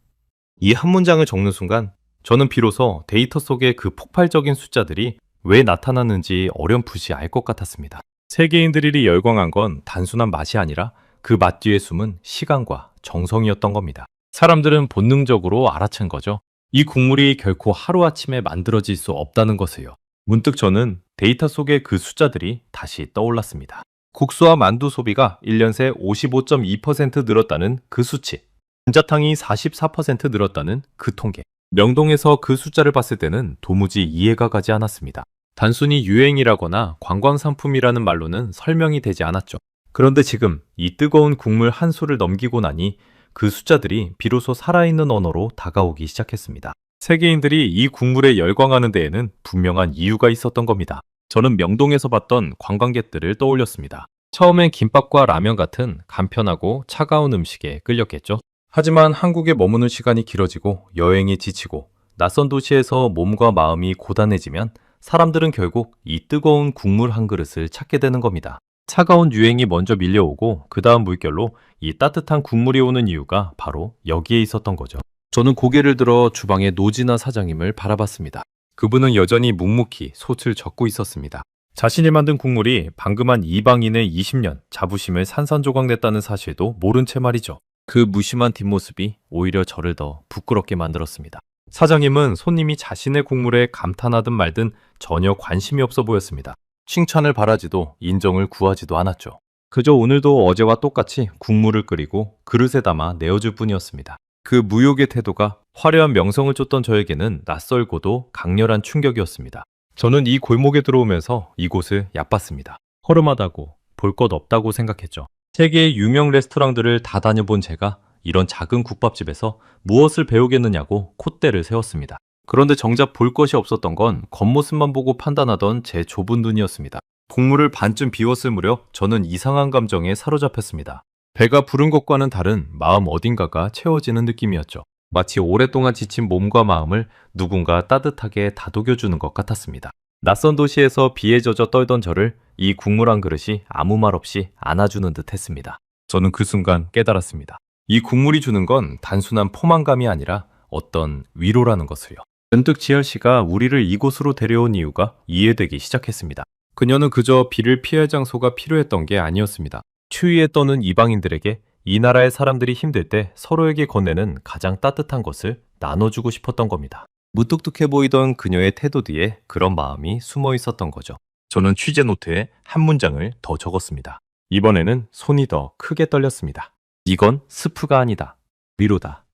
이 한 문장을 적는 순간 저는 비로소 데이터 속의 그 폭발적인 숫자들이 왜 나타났는지 어렴풋이 알 것 같았습니다. 세계인들이 열광한 건 단순한 맛이 아니라 그 맛 뒤에 숨은 시간과 정성이었던 겁니다. 사람들은 본능적으로 알아챈 거죠. 이 국물이 결코 하루아침에 만들어질 수 없다는 것을요. 문득 저는 데이터 속의 그 숫자들이 다시 떠올랐습니다. 국수와 만두 소비가 1년 새 55.2% 늘었다는 그 수치. 감자탕이 44% 늘었다는 그 통계. 명동에서 그 숫자를 봤을 때는 도무지 이해가 가지 않았습니다. 단순히 유행이라거나 관광상품이라는 말로는 설명이 되지 않았죠. 그런데 지금 이 뜨거운 국물 한 술을 넘기고 나니 그 숫자들이 비로소 살아있는 언어로 다가오기 시작했습니다. 세계인들이 이 국물에 열광하는 데에는 분명한 이유가 있었던 겁니다. 저는 명동에서 봤던 관광객들을 떠올렸습니다. 처음엔 김밥과 라면 같은 간편하고 차가운 음식에 끌렸겠죠. 하지만 한국에 머무는 시간이 길어지고 여행이 지치고 낯선 도시에서 몸과 마음이 고단해지면 사람들은 결국 이 뜨거운 국물 한 그릇을 찾게 되는 겁니다. 차가운 유행이 먼저 밀려오고 그 다음 물결로 이 따뜻한 국물이 오는 이유가 바로 여기에 있었던 거죠. 저는 고개를 들어 주방의 노지나 사장님을 바라봤습니다. 그분은 여전히 묵묵히 솥을 젓고 있었습니다. 자신이 만든 국물이 방금 한 이방인의 20년 자부심을 산산조각냈다는 사실도 모른 채 말이죠. 그 무심한 뒷모습이 오히려 저를 더 부끄럽게 만들었습니다. 사장님은 손님이 자신의 국물에 감탄하든 말든 전혀 관심이 없어 보였습니다. 칭찬을 바라지도 인정을 구하지도 않았죠. 그저 오늘도 어제와 똑같이 국물을 끓이고 그릇에 담아 내어줄 뿐이었습니다. 그 무욕의 태도가 화려한 명성을 쫓던 저에게는 낯설고도 강렬한 충격이었습니다. 저는 이 골목에 들어오면서 이곳을 얕봤습니다. 허름하다고 볼 것 없다고 생각했죠. 세계의 유명 레스토랑들을 다 다녀본 제가 이런 작은 국밥집에서 무엇을 배우겠느냐고 콧대를 세웠습니다. 그런데 정작 볼 것이 없었던 건 겉모습만 보고 판단하던 제 좁은 눈이었습니다. 국물을 반쯤 비웠을 무렵 저는 이상한 감정에 사로잡혔습니다. 배가 부른 것과는 다른 마음 어딘가가 채워지는 느낌이었죠. 마치 오랫동안 지친 몸과 마음을 누군가 따뜻하게 다독여주는 것 같았습니다. 낯선 도시에서 비에 젖어 떨던 저를 이 국물 한 그릇이 아무 말 없이 안아주는 듯 했습니다. 저는 그 순간 깨달았습니다. 이 국물이 주는 건 단순한 포만감이 아니라 어떤 위로라는 것을요. 문득 지열 씨가 우리를 이곳으로 데려온 이유가 이해되기 시작했습니다. 그녀는 그저 비를 피할 장소가 필요했던 게 아니었습니다. 추위에 떠는 이방인들에게 이 나라의 사람들이 힘들 때 서로에게 건네는 가장 따뜻한 것을 나눠주고 싶었던 겁니다. 무뚝뚝해 보이던 그녀의 태도 뒤에 그런 마음이 숨어 있었던 거죠. 저는 취재 노트에 한 문장을 더 적었습니다. 이번에는 손이 더 크게 떨렸습니다. 이건 스프가 아니다. 위로다.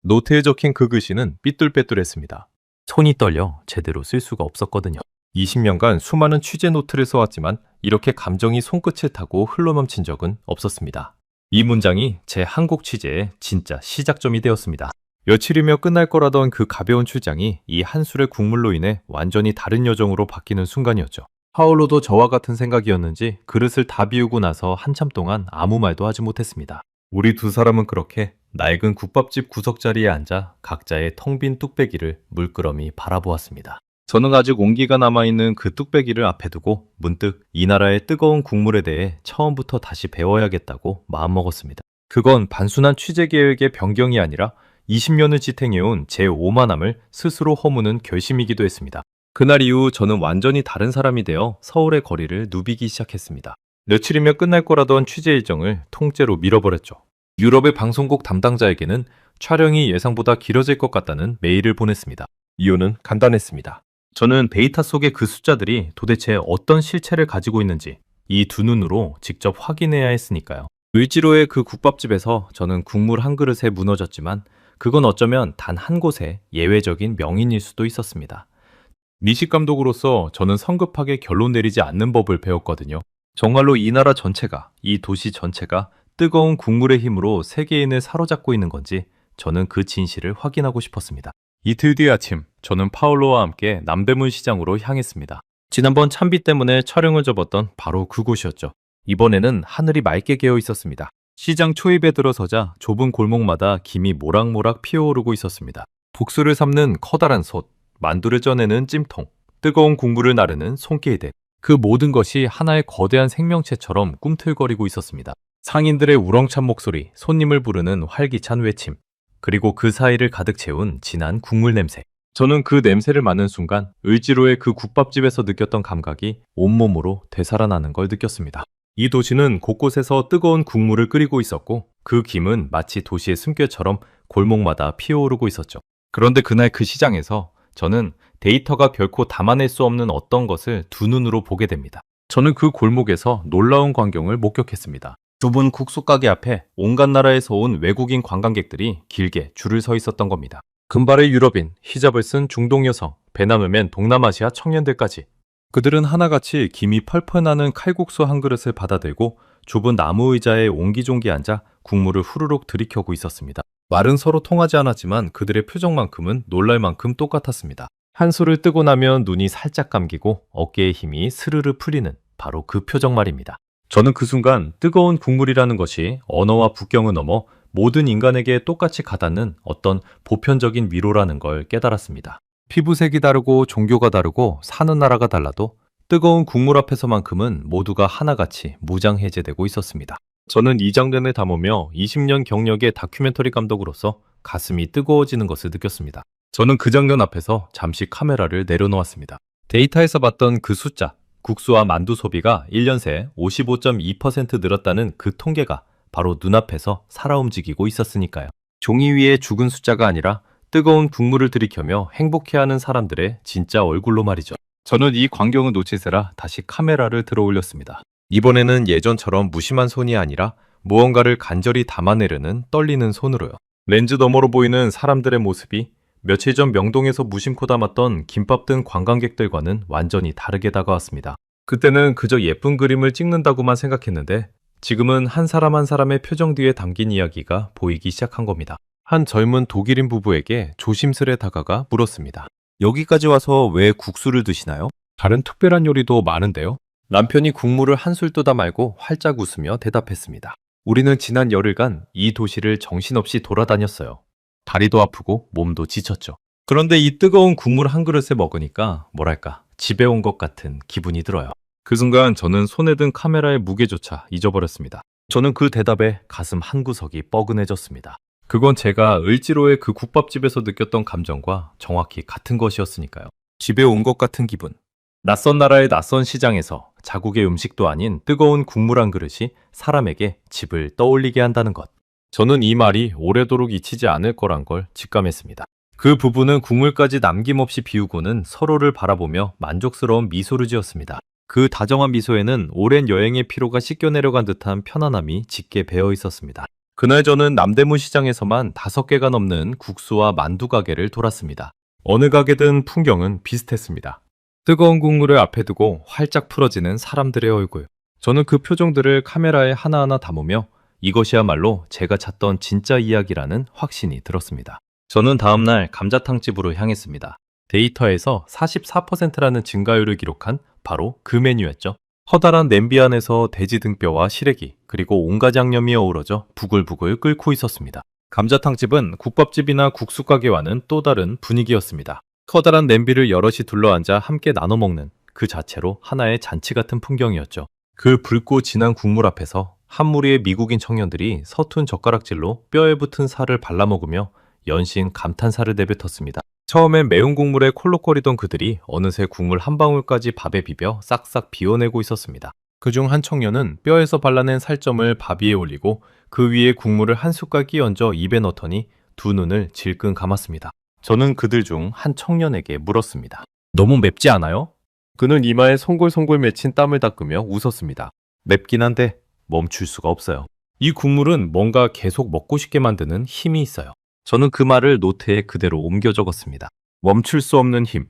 노트에 적힌 그 글씨는 삐뚤빼뚤했습니다. 손이 떨려 제대로 쓸 수가 없었거든요. 20년간 수많은 취재 노트를 써왔지만 이렇게 감정이 손끝을 타고 흘러넘친 적은 없었습니다. 이 문장이 제 한국 취재의 진짜 시작점이 되었습니다. 며칠이면 끝날 거라던 그 가벼운 출장이 이 한 술의 국물로 인해 완전히 다른 여정으로 바뀌는 순간이었죠. 파울로도 저와 같은 생각이었는지 그릇을 다 비우고 나서 한참 동안 아무 말도 하지 못했습니다. 우리 두 사람은 그렇게 낡은 국밥집 구석자리에 앉아 각자의 텅 빈 뚝배기를 물끄러미 바라보았습니다. 저는 아직 온기가 남아있는 그 뚝배기를 앞에 두고 문득 이 나라의 뜨거운 국물에 대해 처음부터 다시 배워야겠다고 마음먹었습니다. 그건 단순한 취재 계획의 변경이 아니라 20년을 지탱해온 제 오만함을 스스로 허무는 결심이기도 했습니다. 그날 이후 저는 완전히 다른 사람이 되어 서울의 거리를 누비기 시작했습니다. 며칠이면 끝날 거라던 취재 일정을 통째로 밀어버렸죠. 유럽의 방송국 담당자에게는 촬영이 예상보다 길어질 것 같다는 메일을 보냈습니다. 이유는 간단했습니다. 저는 데이터 속의 그 숫자들이 도대체 어떤 실체를 가지고 있는지 이 두 눈으로 직접 확인해야 했으니까요. 을지로의 그 국밥집에서 저는 국물 한 그릇에 무너졌지만 그건 어쩌면 단 한 곳의 예외적인 명인일 수도 있었습니다. 미식 감독으로서 저는 성급하게 결론 내리지 않는 법을 배웠거든요. 정말로 이 나라 전체가, 이 도시 전체가 뜨거운 국물의 힘으로 세계인을 사로잡고 있는 건지 저는 그 진실을 확인하고 싶었습니다. 이틀 뒤 아침, 저는 파울로와 함께 남대문 시장으로 향했습니다. 지난번 찬비 때문에 촬영을 접었던 바로 그곳이었죠. 이번에는 하늘이 맑게 개어 있었습니다. 시장 초입에 들어서자 좁은 골목마다 김이 모락모락 피어오르고 있었습니다. 국수를 삶는 커다란 솥, 만두를 쪄내는 찜통, 뜨거운 국물을 나르는 손길들, 그 모든 것이 하나의 거대한 생명체처럼 꿈틀거리고 있었습니다. 상인들의 우렁찬 목소리, 손님을 부르는 활기찬 외침, 그리고 그 사이를 가득 채운 진한 국물 냄새. 저는 그 냄새를 맡는 순간 을지로의 그 국밥집에서 느꼈던 감각이 온몸으로 되살아나는 걸 느꼈습니다. 이 도시는 곳곳에서 뜨거운 국물을 끓이고 있었고 그 김은 마치 도시의 숨결처럼 골목마다 피어오르고 있었죠. 그런데 그날 그 시장에서 저는 데이터가 결코 담아낼 수 없는 어떤 것을 두 눈으로 보게 됩니다. 저는 그 골목에서 놀라운 광경을 목격했습니다. 좁은 국수 가게 앞에 온갖 나라에서 온 외국인 관광객들이 길게 줄을 서 있었던 겁니다. 금발의 유럽인, 히잡을 쓴 중동 여성, 베나무맨 동남아시아 청년들까지. 그들은 하나같이 김이 펄펄 나는 칼국수 한 그릇을 받아들고 좁은 나무 의자에 옹기종기 앉아 국물을 후루룩 들이켜고 있었습니다. 말은 서로 통하지 않았지만 그들의 표정만큼은 놀랄 만큼 똑같았습니다. 한술을 뜨고 나면 눈이 살짝 감기고 어깨에 힘이 스르르 풀리는 바로 그 표정 말입니다. 저는 그 순간 뜨거운 국물이라는 것이 언어와 국경을 넘어 모든 인간에게 똑같이 가닿는 어떤 보편적인 위로라는 걸 깨달았습니다. 피부색이 다르고 종교가 다르고 사는 나라가 달라도 뜨거운 국물 앞에서만큼은 모두가 하나같이 무장해제되고 있었습니다. 저는 이 장면을 담으며 20년 경력의 다큐멘터리 감독으로서 가슴이 뜨거워지는 것을 느꼈습니다. 저는 그 장면 앞에서 잠시 카메라를 내려놓았습니다. 데이터에서 봤던 그 숫자, 국수와 만두 소비가 1년 새 55.2% 늘었다는 그 통계가 바로 눈앞에서 살아 움직이고 있었으니까요. 종이 위에 죽은 숫자가 아니라 뜨거운 국물을 들이켜며 행복해하는 사람들의 진짜 얼굴로 말이죠. 저는 이 광경을 놓치세라 다시 카메라를 들어 올렸습니다. 이번에는 예전처럼 무심한 손이 아니라 무언가를 간절히 담아내려는 떨리는 손으로요. 렌즈 너머로 보이는 사람들의 모습이 며칠 전 명동에서 무심코 담았던 김밥 든 관광객들과는 완전히 다르게 다가왔습니다. 그때는 그저 예쁜 그림을 찍는다고만 생각했는데 지금은 한 사람 한 사람의 표정 뒤에 담긴 이야기가 보이기 시작한 겁니다. 한 젊은 독일인 부부에게 조심스레 다가가 물었습니다. 여기까지 와서 왜 국수를 드시나요? 다른 특별한 요리도 많은데요. 남편이 국물을 한술 뜨다 말고 활짝 웃으며 대답했습니다. 우리는 지난 열흘간 이 도시를 정신없이 돌아다녔어요. 다리도 아프고 몸도 지쳤죠. 그런데 이 뜨거운 국물 한 그릇에 먹으니까 뭐랄까 집에 온 것 같은 기분이 들어요. 그 순간 저는 손에 든 카메라의 무게조차 잊어버렸습니다. 저는 그 대답에 가슴 한구석이 뻐근해졌습니다. 그건 제가 을지로의 그 국밥집에서 느꼈던 감정과 정확히 같은 것이었으니까요. 집에 온 것 같은 기분. 낯선 나라의 낯선 시장에서 자국의 음식도 아닌 뜨거운 국물 한 그릇이 사람에게 집을 떠올리게 한다는 것. 저는 이 말이 오래도록 잊히지 않을 거란 걸 직감했습니다. 그 부부는 국물까지 남김없이 비우고는 서로를 바라보며 만족스러운 미소를 지었습니다. 그 다정한 미소에는 오랜 여행의 피로가 씻겨 내려간 듯한 편안함이 짙게 배어 있었습니다. 그날 저는 남대문 시장에서만 5개가 넘는 국수와 만두 가게를 돌았습니다. 어느 가게든 풍경은 비슷했습니다. 뜨거운 국물을 앞에 두고 활짝 풀어지는 사람들의 얼굴. 저는 그 표정들을 카메라에 하나하나 담으며 이것이야말로 제가 찾던 진짜 이야기라는 확신이 들었습니다. 저는 다음날 감자탕집으로 향했습니다. 데이터에서 44%라는 증가율을 기록한 바로 그 메뉴였죠. 커다란 냄비 안에서 돼지 등뼈와 시래기 그리고 온갖 양념이 어우러져 부글부글 끓고 있었습니다. 감자탕집은 국밥집이나 국수 가게와는 또 다른 분위기였습니다. 커다란 냄비를 여럿이 둘러앉아 함께 나눠 먹는 그 자체로 하나의 잔치 같은 풍경이었죠. 그 붉고 진한 국물 앞에서 한 무리의 미국인 청년들이 서툰 젓가락질로 뼈에 붙은 살을 발라먹으며 연신 감탄사를 내뱉었습니다. 처음엔 매운 국물에 콜록거리던 그들이 어느새 국물 한 방울까지 밥에 비벼 싹싹 비워내고 있었습니다. 그중 한 청년은 뼈에서 발라낸 살점을 밥 위에 올리고 그 위에 국물을 한 숟갈 끼얹어 입에 넣더니 두 눈을 질끈 감았습니다. 저는 그들 중 한 청년에게 물었습니다. 너무 맵지 않아요? 그는 이마에 송골송골 맺힌 땀을 닦으며 웃었습니다. 맵긴 한데 멈출 수가 없어요. 이 국물은 뭔가 계속 먹고 싶게 만드는 힘이 있어요. 저는 그 말을 노트에 그대로 옮겨 적었습니다. 멈출 수 없는 힘.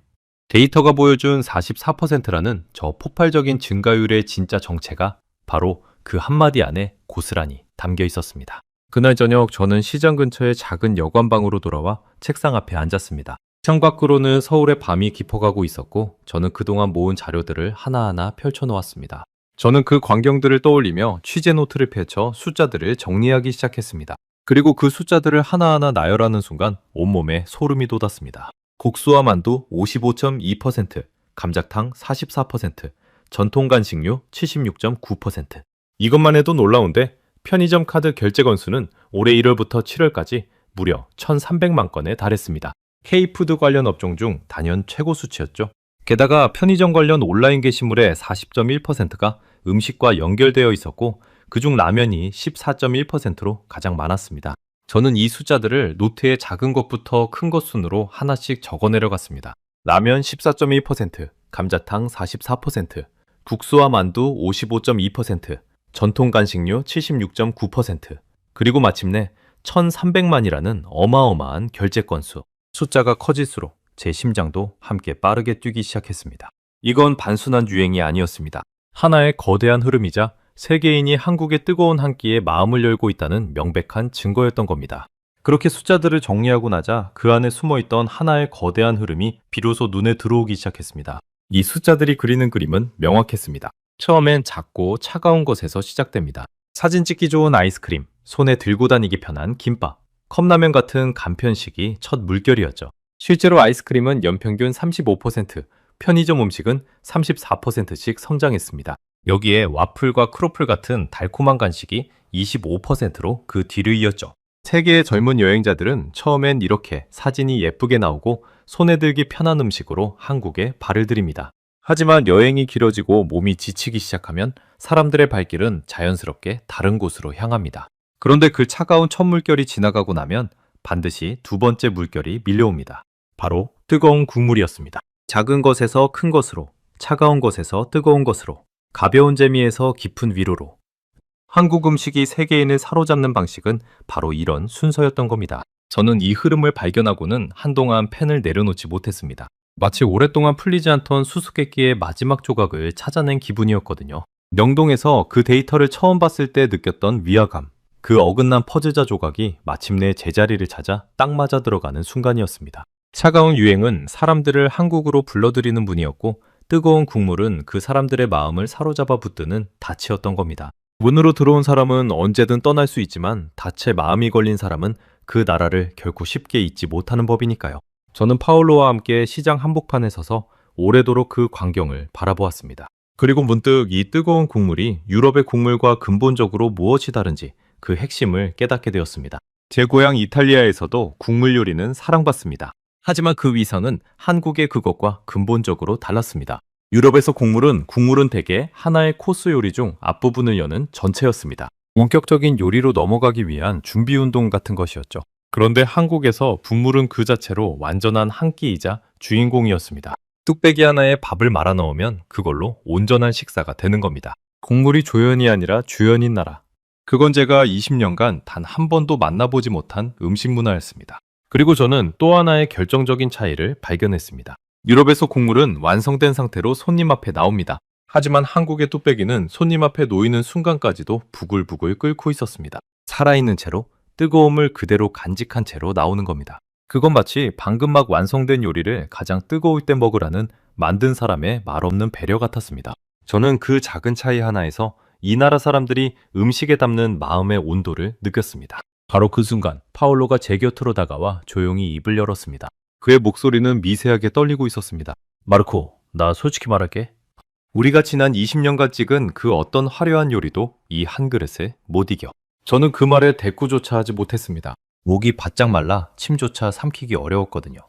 데이터가 보여준 44%라는 저 폭발적인 증가율의 진짜 정체가 바로 그 한마디 안에 고스란히 담겨 있었습니다. 그날 저녁 저는 시장 근처의 작은 여관방으로 돌아와 책상 앞에 앉았습니다. 창밖으로는 서울의 밤이 깊어가고 있었고 저는 그동안 모은 자료들을 하나하나 펼쳐놓았습니다. 저는 그 광경들을 떠올리며 취재 노트를 펼쳐 숫자들을 정리하기 시작했습니다. 그리고 그 숫자들을 하나하나 나열하는 순간 온몸에 소름이 돋았습니다. 국수와 만두 55.2%, 감자탕 44%, 전통 간식류 76.9%. 이것만 해도 놀라운데 편의점 카드 결제 건수는 올해 1월부터 7월까지 무려 1,300만 건에 달했습니다. K푸드 관련 업종 중 단연 최고 수치였죠. 게다가 편의점 관련 온라인 게시물의 40.1%가 음식과 연결되어 있었고 그중 라면이 14.1%로 가장 많았습니다. 저는 이 숫자들을 노트의 작은 것부터 큰 것 순으로 하나씩 적어내려갔습니다. 라면 14.1%, 감자탕 44%, 국수와 만두 55.2%, 전통 간식류 76.9%, 그리고 마침내 1,300만이라는 어마어마한 결제 건수. 숫자가 커질수록 제 심장도 함께 빠르게 뛰기 시작했습니다. 이건 단순한 유행이 아니었습니다. 하나의 거대한 흐름이자 세계인이 한국의 뜨거운 한 끼에 마음을 열고 있다는 명백한 증거였던 겁니다. 그렇게 숫자들을 정리하고 나자 그 안에 숨어있던 하나의 거대한 흐름이 비로소 눈에 들어오기 시작했습니다. 이 숫자들이 그리는 그림은 명확했습니다. 처음엔 작고 차가운 것에서 시작됩니다. 사진 찍기 좋은 아이스크림, 손에 들고 다니기 편한 김밥, 컵라면 같은 간편식이 첫 물결이었죠. 실제로 아이스크림은 연평균 35%, 편의점 음식은 34%씩 성장했습니다. 여기에 와플과 크로플 같은 달콤한 간식이 25%로 그 뒤를 이었죠. 세계의 젊은 여행자들은 처음엔 이렇게 사진이 예쁘게 나오고 손에 들기 편한 음식으로 한국에 발을 들입니다. 하지만 여행이 길어지고 몸이 지치기 시작하면 사람들의 발길은 자연스럽게 다른 곳으로 향합니다. 그런데 그 차가운 첫 물결이 지나가고 나면 반드시 두 번째 물결이 밀려옵니다. 바로 뜨거운 국물이었습니다. 작은 것에서 큰 것으로, 차가운 것에서 뜨거운 것으로, 가벼운 재미에서 깊은 위로로. 한국 음식이 세계인을 사로잡는 방식은 바로 이런 순서였던 겁니다. 저는 이 흐름을 발견하고는 한동안 펜을 내려놓지 못했습니다. 마치 오랫동안 풀리지 않던 수수께끼의 마지막 조각을 찾아낸 기분이었거든요. 명동에서 그 데이터를 처음 봤을 때 느꼈던 위화감, 그 어긋난 퍼즐자 조각이 마침내 제자리를 찾아 딱 맞아 들어가는 순간이었습니다. 차가운 유행은 사람들을 한국으로 불러들이는 분이었고 뜨거운 국물은 그 사람들의 마음을 사로잡아 붙드는 닻이었던 겁니다. 문으로 들어온 사람은 언제든 떠날 수 있지만 닻에 마음이 걸린 사람은 그 나라를 결코 쉽게 잊지 못하는 법이니까요. 저는 파울로와 함께 시장 한복판에 서서 오래도록 그 광경을 바라보았습니다. 그리고 문득 이 뜨거운 국물이 유럽의 국물과 근본적으로 무엇이 다른지 그 핵심을 깨닫게 되었습니다. 제 고향 이탈리아에서도 국물 요리는 사랑받습니다. 하지만 그 위상은 한국의 그것과 근본적으로 달랐습니다. 유럽에서 국물은 대개 하나의 코스 요리 중 앞부분을 여는 전체였습니다. 본격적인 요리로 넘어가기 위한 준비 운동 같은 것이었죠. 그런데 한국에서 국물은 그 자체로 완전한 한 끼이자 주인공이었습니다. 뚝배기 하나에 밥을 말아 넣으면 그걸로 온전한 식사가 되는 겁니다. 국물이 조연이 아니라 주연인 나라. 그건 제가 20년간 단 한 번도 만나보지 못한 음식 문화였습니다. 그리고 저는 또 하나의 결정적인 차이를 발견했습니다. 유럽에서 국물은 완성된 상태로 손님 앞에 나옵니다. 하지만 한국의 뚝배기는 손님 앞에 놓이는 순간까지도 부글부글 끓고 있었습니다. 살아있는 채로 뜨거움을 그대로 간직한 채로 나오는 겁니다. 그건 마치 방금 막 완성된 요리를 가장 뜨거울 때 먹으라는 만든 사람의 말없는 배려 같았습니다. 저는 그 작은 차이 하나에서 이 나라 사람들이 음식에 담는 마음의 온도를 느꼈습니다. 바로 그 순간 파울로가 제 곁으로 다가와 조용히 입을 열었습니다. 그의 목소리는 미세하게 떨리고 있었습니다. 마르코, 나 솔직히 말할게. 우리가 지난 20년간 찍은 그 어떤 화려한 요리도 이 한 그릇에 못 이겨. 저는 그 말에 대꾸조차 하지 못했습니다. 목이 바짝 말라 침조차 삼키기 어려웠거든요.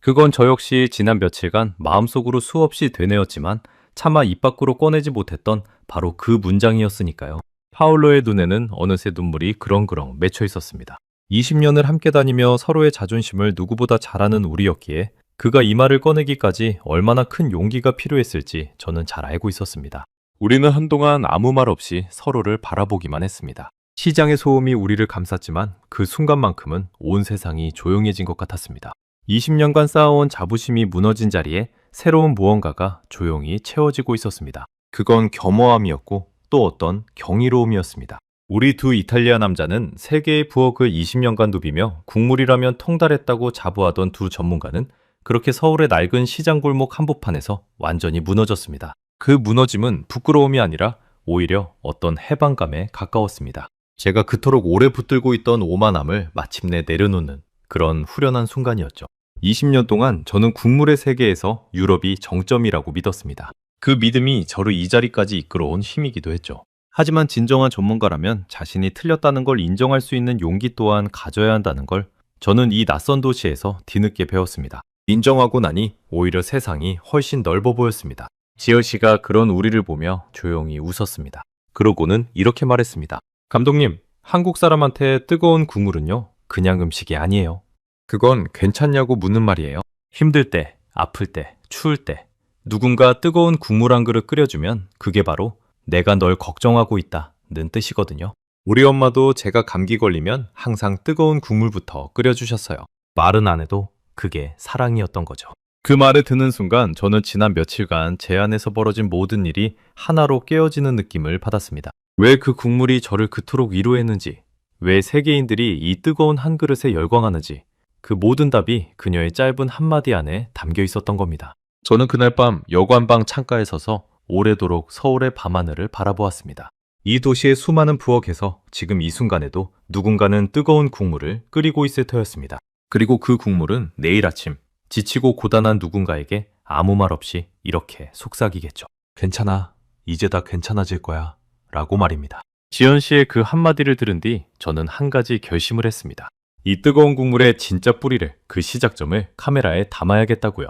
그건 저 역시 지난 며칠간 마음속으로 수없이 되뇌었지만 차마 입 밖으로 꺼내지 못했던 바로 그 문장이었으니까요. 파울로의 눈에는 어느새 눈물이 그렁그렁 맺혀 있었습니다. 20년을 함께 다니며 서로의 자존심을 누구보다 잘 아는 우리였기에 그가 이 말을 꺼내기까지 얼마나 큰 용기가 필요했을지 저는 잘 알고 있었습니다. 우리는 한동안 아무 말 없이 서로를 바라보기만 했습니다. 시장의 소음이 우리를 감쌌지만 그 순간만큼은 온 세상이 조용해진 것 같았습니다. 20년간 쌓아온 자부심이 무너진 자리에 새로운 무언가가 조용히 채워지고 있었습니다. 그건 겸허함이었고 또 어떤 경이로움이었습니다. 우리 두 이탈리아 남자는 세계의 부엌을 20년간 누비며 국물이라면 통달했다고 자부하던 두 전문가는 그렇게 서울의 낡은 시장 골목 한복판에서 완전히 무너졌습니다. 그 무너짐은 부끄러움이 아니라 오히려 어떤 해방감에 가까웠습니다. 제가 그토록 오래 붙들고 있던 오만함을 마침내 내려놓는 그런 후련한 순간이었죠. 20년 동안 저는 국물의 세계에서 유럽이 정점이라고 믿었습니다. 그 믿음이 저를 이 자리까지 이끌어온 힘이기도 했죠. 하지만 진정한 전문가라면 자신이 틀렸다는 걸 인정할 수 있는 용기 또한 가져야 한다는 걸 저는 이 낯선 도시에서 뒤늦게 배웠습니다. 인정하고 나니 오히려 세상이 훨씬 넓어 보였습니다. 지열 씨가 그런 우리를 보며 조용히 웃었습니다. 그러고는 이렇게 말했습니다. 감독님, 한국 사람한테 뜨거운 국물은요, 그냥 음식이 아니에요. 그건 괜찮냐고 묻는 말이에요. 힘들 때, 아플 때, 추울 때 누군가 뜨거운 국물 한 그릇 끓여주면 그게 바로 내가 널 걱정하고 있다는 뜻이거든요. 우리 엄마도 제가 감기 걸리면 항상 뜨거운 국물부터 끓여주셨어요. 말은 안 해도 그게 사랑이었던 거죠. 그 말을 듣는 순간 저는 지난 며칠간 제 안에서 벌어진 모든 일이 하나로 깨어지는 느낌을 받았습니다. 왜 그 국물이 저를 그토록 위로했는지, 왜 세계인들이 이 뜨거운 한 그릇에 열광하는지, 그 모든 답이 그녀의 짧은 한마디 안에 담겨 있었던 겁니다. 저는 그날 밤 여관방 창가에 서서 오래도록 서울의 밤하늘을 바라보았습니다. 이 도시의 수많은 부엌에서 지금 이 순간에도 누군가는 뜨거운 국물을 끓이고 있을 터였습니다. 그리고 그 국물은 내일 아침 지치고 고단한 누군가에게 아무 말 없이 이렇게 속삭이겠죠. 괜찮아. 이제 다 괜찮아질 거야. 라고 말입니다. 지연 씨의 그 한마디를 들은 뒤 저는 한 가지 결심을 했습니다. 이 뜨거운 국물의 진짜 뿌리를, 그 시작점을 카메라에 담아야겠다고요.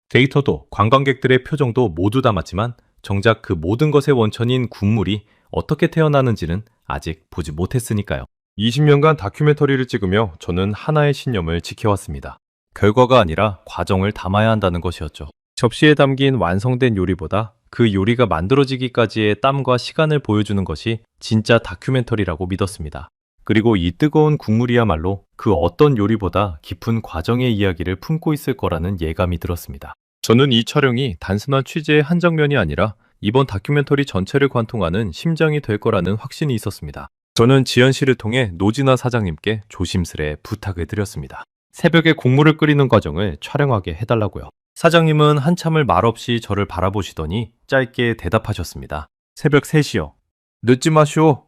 데이터도 관광객들의 표정도 모두 담았지만 정작 그 모든 것의 원천인 국물이 어떻게 태어나는지는 아직 보지 못했으니까요. 20년간 다큐멘터리를 찍으며 저는 하나의 신념을 지켜왔습니다. 결과가 아니라 과정을 담아야 한다는 것이었죠. 접시에 담긴 완성된 요리보다 그 요리가 만들어지기까지의 땀과 시간을 보여주는 것이 진짜 다큐멘터리라고 믿었습니다. 그리고 이 뜨거운 국물이야말로 그 어떤 요리보다 깊은 과정의 이야기를 품고 있을 거라는 예감이 들었습니다. 저는 이 촬영이 단순한 취재의 한 장면이 아니라 이번 다큐멘터리 전체를 관통하는 심장이 될 거라는 확신이 있었습니다. 저는 지연 씨를 통해 노진아 사장님께 조심스레 부탁을 드렸습니다. 새벽에 국물을 끓이는 과정을 촬영하게 해달라고요. 사장님은 한참을 말없이 저를 바라보시더니 짧게 대답하셨습니다. 새벽 3시요. 늦지 마시오.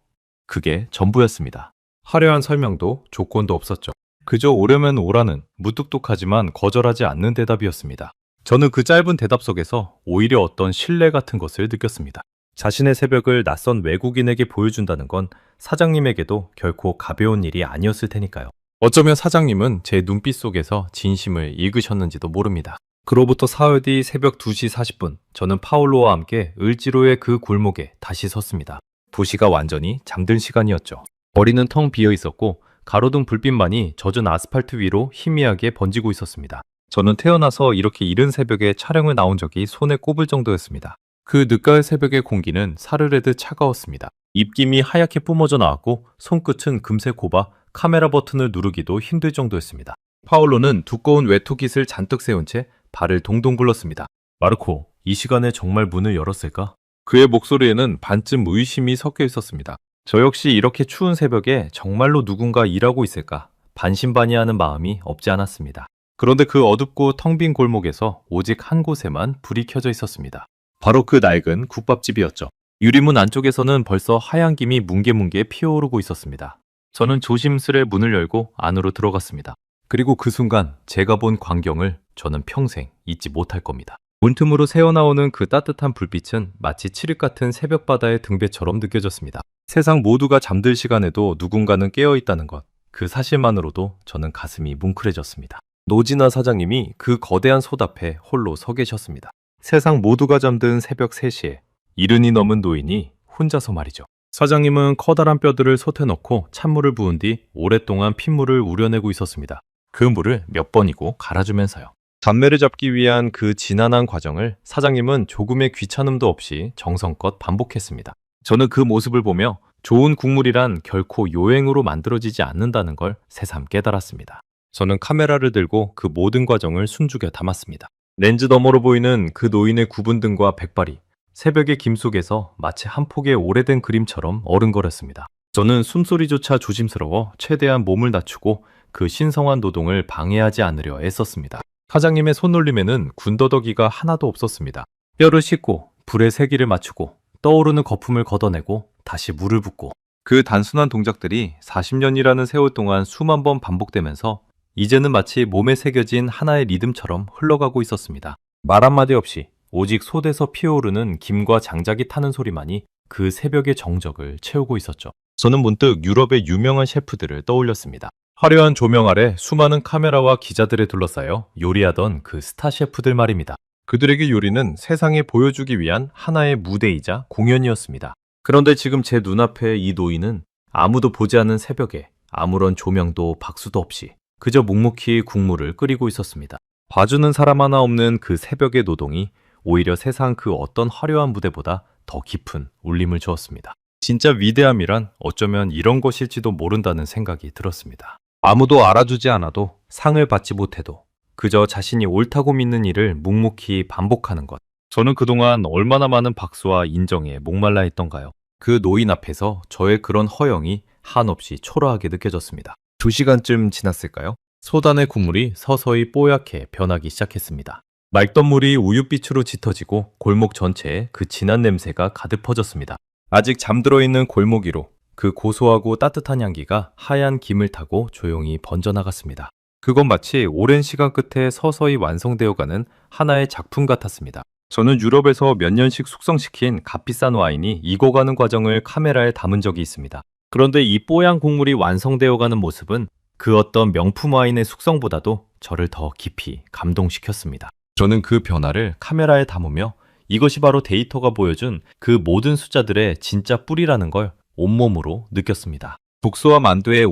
그게 전부였습니다. 화려한 설명도 조건도 없었죠. 그저 오려면 오라는 무뚝뚝하지만 거절하지 않는 대답이었습니다. 저는 그 짧은 대답 속에서 오히려 어떤 신뢰 같은 것을 느꼈습니다. 자신의 새벽을 낯선 외국인에게 보여준다는 건 사장님에게도 결코 가벼운 일이 아니었을 테니까요. 어쩌면 사장님은 제 눈빛 속에서 진심을 읽으셨는지도 모릅니다. 그로부터 사흘 뒤 새벽 2시 40분, 저는 파울로와 함께 을지로의 그 골목에 다시 섰습니다. 도시가 완전히 잠든 시간이었죠. 거리는 텅 비어 있었고 가로등 불빛만이 젖은 아스팔트 위로 희미하게 번지고 있었습니다. 저는 태어나서 이렇게 이른 새벽에 촬영을 나온 적이 손에 꼽을 정도였습니다. 그 늦가을 새벽의 공기는 사르르듯 차가웠습니다. 입김이 하얗게 뿜어져 나왔고 손끝은 금세 곱아 카메라 버튼을 누르기도 힘들 정도였습니다. 파울로는 두꺼운 외투깃을 잔뜩 세운 채 발을 동동 굴렀습니다. 마르코, 이 시간에 정말 문을 열었을까? 그의 목소리에는 반쯤 의심이 섞여 있었습니다. 저 역시 이렇게 추운 새벽에 정말로 누군가 일하고 있을까? 반신반의하는 마음이 없지 않았습니다. 그런데 그 어둡고 텅 빈 골목에서 오직 한 곳에만 불이 켜져 있었습니다. 바로 그 낡은 국밥집이었죠. 유리문 안쪽에서는 벌써 하얀 김이 뭉게뭉게 피어오르고 있었습니다. 저는 조심스레 문을 열고 안으로 들어갔습니다. 그리고 그 순간 제가 본 광경을 저는 평생 잊지 못할 겁니다. 문틈으로 새어나오는 그 따뜻한 불빛은 마치 칠흑 같은 새벽바다의 등배처럼 느껴졌습니다. 세상 모두가 잠들 시간에도 누군가는 깨어있다는 것, 그 사실만으로도 저는 가슴이 뭉클해졌습니다. 노진아 사장님이 그 거대한 솥 앞에 홀로 서 계셨습니다. 세상 모두가 잠든 새벽 3시에 이른이 넘은 노인이 혼자서 말이죠. 사장님은 커다란 뼈들을 솥에 넣고 찬물을 부은 뒤 오랫동안 핏물을 우려내고 있었습니다. 그 물을 몇 번이고 갈아주면서요. 잡내를 잡기 위한 그 지난한 과정을 사장님은 조금의 귀찮음도 없이 정성껏 반복했습니다. 저는 그 모습을 보며 좋은 국물이란 결코 요행으로 만들어지지 않는다는 걸 새삼 깨달았습니다. 저는 카메라를 들고 그 모든 과정을 숨죽여 담았습니다. 렌즈 너머로 보이는 그 노인의 굽은 등과 백발이 새벽의 김 속에서 마치 한 폭의 오래된 그림처럼 어른거렸습니다. 저는 숨소리조차 조심스러워 최대한 몸을 낮추고 그 신성한 노동을 방해하지 않으려 애썼습니다. 사장님의 손놀림에는 군더더기가 하나도 없었습니다. 뼈를 씻고 불에 세기를 맞추고 떠오르는 거품을 걷어내고 다시 물을 붓고 그 단순한 동작들이 40년이라는 세월 동안 수만 번 반복되면서 이제는 마치 몸에 새겨진 하나의 리듬처럼 흘러가고 있었습니다. 말 한마디 없이 오직 솥에서 피어오르는 김과 장작이 타는 소리만이 그 새벽의 정적을 채우고 있었죠. 저는 문득 유럽의 유명한 셰프들을 떠올렸습니다. 화려한 조명 아래 수많은 카메라와 기자들에 둘러싸여 요리하던 그 스타 셰프들 말입니다. 그들에게 요리는 세상에 보여주기 위한 하나의 무대이자 공연이었습니다. 그런데 지금 제 눈앞에 이 노인은 아무도 보지 않는 새벽에 아무런 조명도 박수도 없이 그저 묵묵히 국물을 끓이고 있었습니다. 봐주는 사람 하나 없는 그 새벽의 노동이 오히려 세상 그 어떤 화려한 무대보다 더 깊은 울림을 주었습니다. 진짜 위대함이란 어쩌면 이런 것일지도 모른다는 생각이 들었습니다. 아무도 알아주지 않아도 상을 받지 못해도 그저 자신이 옳다고 믿는 일을 묵묵히 반복하는 것. 저는 그동안 얼마나 많은 박수와 인정에 목말라 했던가요? 그 노인 앞에서 저의 그런 허영이 한없이 초라하게 느껴졌습니다. 2시간쯤 지났을까요? 솥안의 국물이 서서히 뽀얗게 변하기 시작했습니다. 맑던 물이 우윳빛으로 짙어지고 골목 전체에 그 진한 냄새가 가득 퍼졌습니다. 아직 잠들어 있는 골목 위로 그 고소하고 따뜻한 향기가 하얀 김을 타고 조용히 번져나갔습니다. 그건 마치 오랜 시간 끝에 서서히 완성되어가는 하나의 작품 같았습니다. 저는 유럽에서 몇 년씩 숙성시킨 값비싼 와인이 익어가는 과정을 카메라에 담은 적이 있습니다. 그런데 이 뽀얀 국물이 완성되어가는 모습은 그 어떤 명품 와인의 숙성보다도 저를 더 깊이 감동시켰습니다. 저는 그 변화를 카메라에 담으며 이것이 바로 데이터가 보여준 그 모든 숫자들의 진짜 뿌리라는 걸 온몸으로 느꼈습니다. 국수와 만두의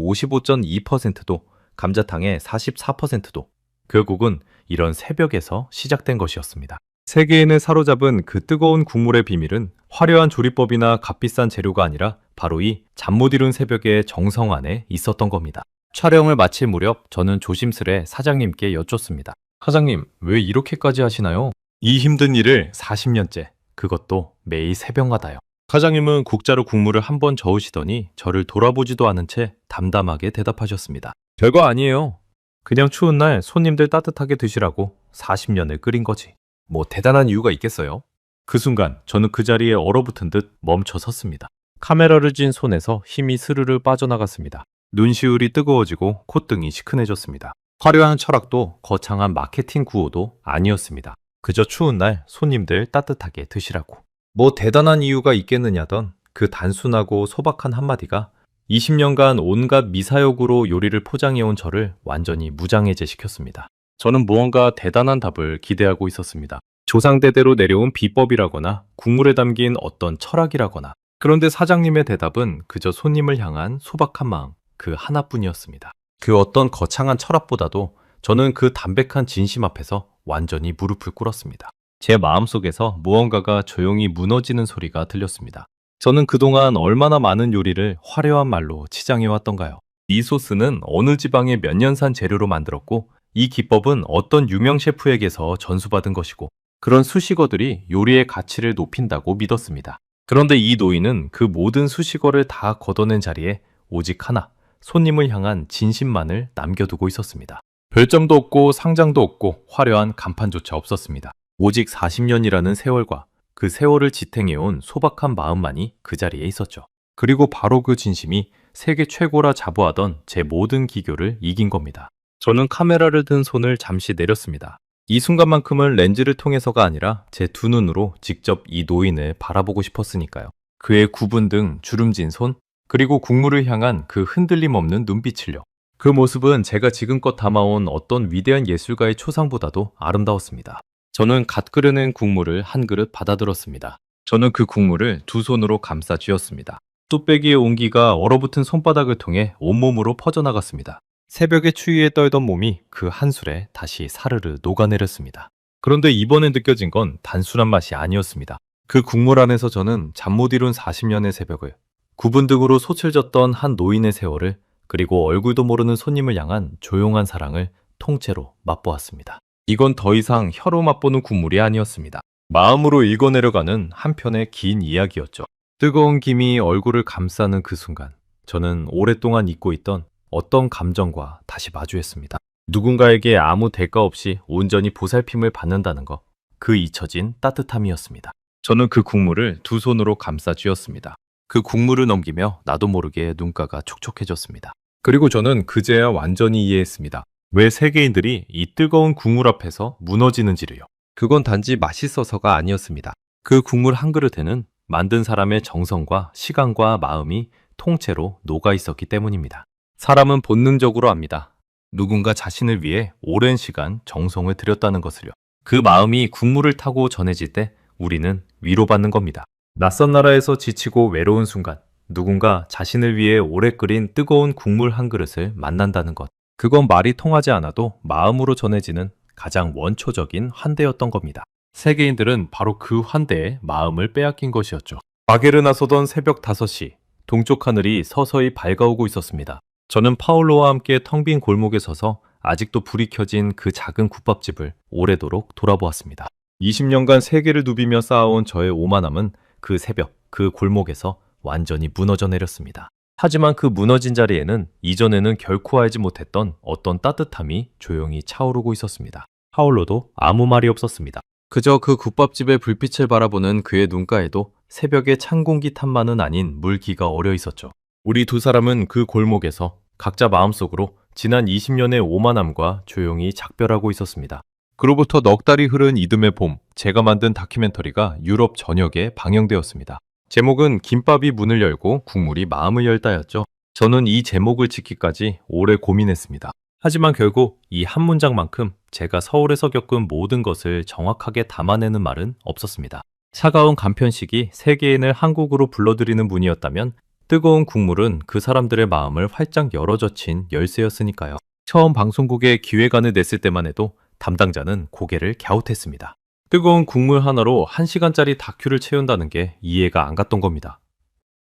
55.2%도 감자탕의 44%도 결국은 이런 새벽에서 시작된 것이었습니다. 세계인을 사로잡은 그 뜨거운 국물의 비밀은 화려한 조리법이나 값비싼 재료가 아니라 바로 이 잠 못 이룬 새벽의 정성 안에 있었던 겁니다. 촬영을 마칠 무렵 저는 조심스레 사장님께 여쭙습니다. 사장님, 왜 이렇게까지 하시나요? 이 힘든 일을 40년째, 그것도 매일 새벽마다요. 사장님은 국자로 국물을 한 번 저으시더니 저를 돌아보지도 않은 채 담담하게 대답하셨습니다. 별거 아니에요. 그냥 추운 날 손님들 따뜻하게 드시라고 40년을 끓인 거지. 뭐 대단한 이유가 있겠어요? 그 순간 저는 그 자리에 얼어붙은 듯 멈춰 섰습니다. 카메라를 쥔 손에서 힘이 스르르 빠져나갔습니다. 눈시울이 뜨거워지고 콧등이 시큰해졌습니다. 화려한 철학도 거창한 마케팅 구호도 아니었습니다. 그저 추운 날 손님들 따뜻하게 드시라고. 뭐 대단한 이유가 있겠느냐던 그 단순하고 소박한 한마디가 20년간 온갖 미사역으로 요리를 포장해온 저를 완전히 무장해제시켰습니다. 저는 무언가 대단한 답을 기대하고 있었습니다. 조상대대로 내려온 비법이라거나 국물에 담긴 어떤 철학이라거나. 그런데 사장님의 대답은 그저 손님을 향한 소박한 마음 그 하나뿐이었습니다. 그 어떤 거창한 철학보다도 저는 그 담백한 진심 앞에서 완전히 무릎을 꿇었습니다. 제 마음속에서 무언가가 조용히 무너지는 소리가 들렸습니다. 저는 그동안 얼마나 많은 요리를 화려한 말로 치장해왔던가요? 이 소스는 어느 지방의 몇 년 산 재료로 만들었고 이 기법은 어떤 유명 셰프에게서 전수받은 것이고 그런 수식어들이 요리의 가치를 높인다고 믿었습니다. 그런데 이 노인은 그 모든 수식어를 다 걷어낸 자리에 오직 하나, 손님을 향한 진심만을 남겨두고 있었습니다. 별점도 없고 상장도 없고 화려한 간판조차 없었습니다. 오직 40년이라는 세월과 그 세월을 지탱해온 소박한 마음만이 그 자리에 있었죠. 그리고 바로 그 진심이 세계 최고라 자부하던 제 모든 기교를 이긴 겁니다. 저는 카메라를 든 손을 잠시 내렸습니다. 이 순간만큼은 렌즈를 통해서가 아니라 제 두 눈으로 직접 이 노인을 바라보고 싶었으니까요. 그의 굽은 등 주름진 손, 그리고 국물을 향한 그 흔들림 없는 눈빛을요. 그 모습은 제가 지금껏 담아온 어떤 위대한 예술가의 초상보다도 아름다웠습니다. 저는 갓 끓여낸 국물을 한 그릇 받아들었습니다. 저는 그 국물을 두 손으로 감싸 쥐었습니다. 뚝배기의 온기가 얼어붙은 손바닥을 통해 온몸으로 퍼져나갔습니다. 새벽의 추위에 떨던 몸이 그 한술에 다시 사르르 녹아내렸습니다. 그런데 이번에 느껴진 건 단순한 맛이 아니었습니다. 그 국물 안에서 저는 잠 못 이룬 40년의 새벽을, 구분 등으로 소칠졌던 한 노인의 세월을, 그리고 얼굴도 모르는 손님을 향한 조용한 사랑을 통째로 맛보았습니다. 이건 더 이상 혀로 맛보는 국물이 아니었습니다. 마음으로 읽어내려가는 한편의 긴 이야기였죠. 뜨거운 김이 얼굴을 감싸는 그 순간, 저는 오랫동안 잊고 있던 어떤 감정과 다시 마주했습니다. 누군가에게 아무 대가 없이 온전히 보살핌을 받는다는 것, 그 잊혀진 따뜻함이었습니다. 저는 그 국물을 두 손으로 감싸 쥐었습니다. 그 국물을 넘기며 나도 모르게 눈가가 촉촉해졌습니다. 그리고 저는 그제야 완전히 이해했습니다. 왜 세계인들이 이 뜨거운 국물 앞에서 무너지는지를요. 그건 단지 맛있어서가 아니었습니다. 그 국물 한 그릇에는 만든 사람의 정성과 시간과 마음이 통째로 녹아 있었기 때문입니다. 사람은 본능적으로 압니다. 누군가 자신을 위해 오랜 시간 정성을 들였다는 것을요. 그 마음이 국물을 타고 전해질 때 우리는 위로받는 겁니다. 낯선 나라에서 지치고 외로운 순간, 누군가 자신을 위해 오래 끓인 뜨거운 국물 한 그릇을 만난다는 것. 그건 말이 통하지 않아도 마음으로 전해지는 가장 원초적인 환대였던 겁니다. 세계인들은 바로 그 환대에 마음을 빼앗긴 것이었죠. 바게르 나서던 새벽 5시, 동쪽 하늘이 서서히 밝아오고 있었습니다. 저는 파울로와 함께 텅 빈 골목에 서서 아직도 불이 켜진 그 작은 국밥집을 오래도록 돌아보았습니다. 20년간 세계를 누비며 쌓아온 저의 오만함은 그 새벽, 그 골목에서 완전히 무너져 내렸습니다. 하지만 그 무너진 자리에는 이전에는 결코 알지 못했던 어떤 따뜻함이 조용히 차오르고 있었습니다. 파울로도 아무 말이 없었습니다. 그저 그 국밥집의 불빛을 바라보는 그의 눈가에도 새벽의 찬 공기 탓만은 아닌 물기가 어려 있었죠. 우리 두 사람은 그 골목에서 각자 마음속으로 지난 20년의 오만함과 조용히 작별하고 있었습니다. 그로부터 넉 달이 흐른 이듬해 봄, 제가 만든 다큐멘터리가 유럽 전역에 방영되었습니다. 제목은 김밥이 문을 열고 국물이 마음을 열다였죠. 저는 이 제목을 짓기까지 오래 고민했습니다. 하지만 결국 이 한 문장만큼 제가 서울에서 겪은 모든 것을 정확하게 담아내는 말은 없었습니다. 차가운 간편식이 세계인을 한국으로 불러들이는 문이었다면 뜨거운 국물은 그 사람들의 마음을 활짝 열어젖힌 열쇠였으니까요. 처음 방송국에 기획안을 냈을 때만 해도 담당자는 고개를 갸웃했습니다. 뜨거운 국물 하나로 1시간짜리 다큐를 채운다는 게 이해가 안 갔던 겁니다.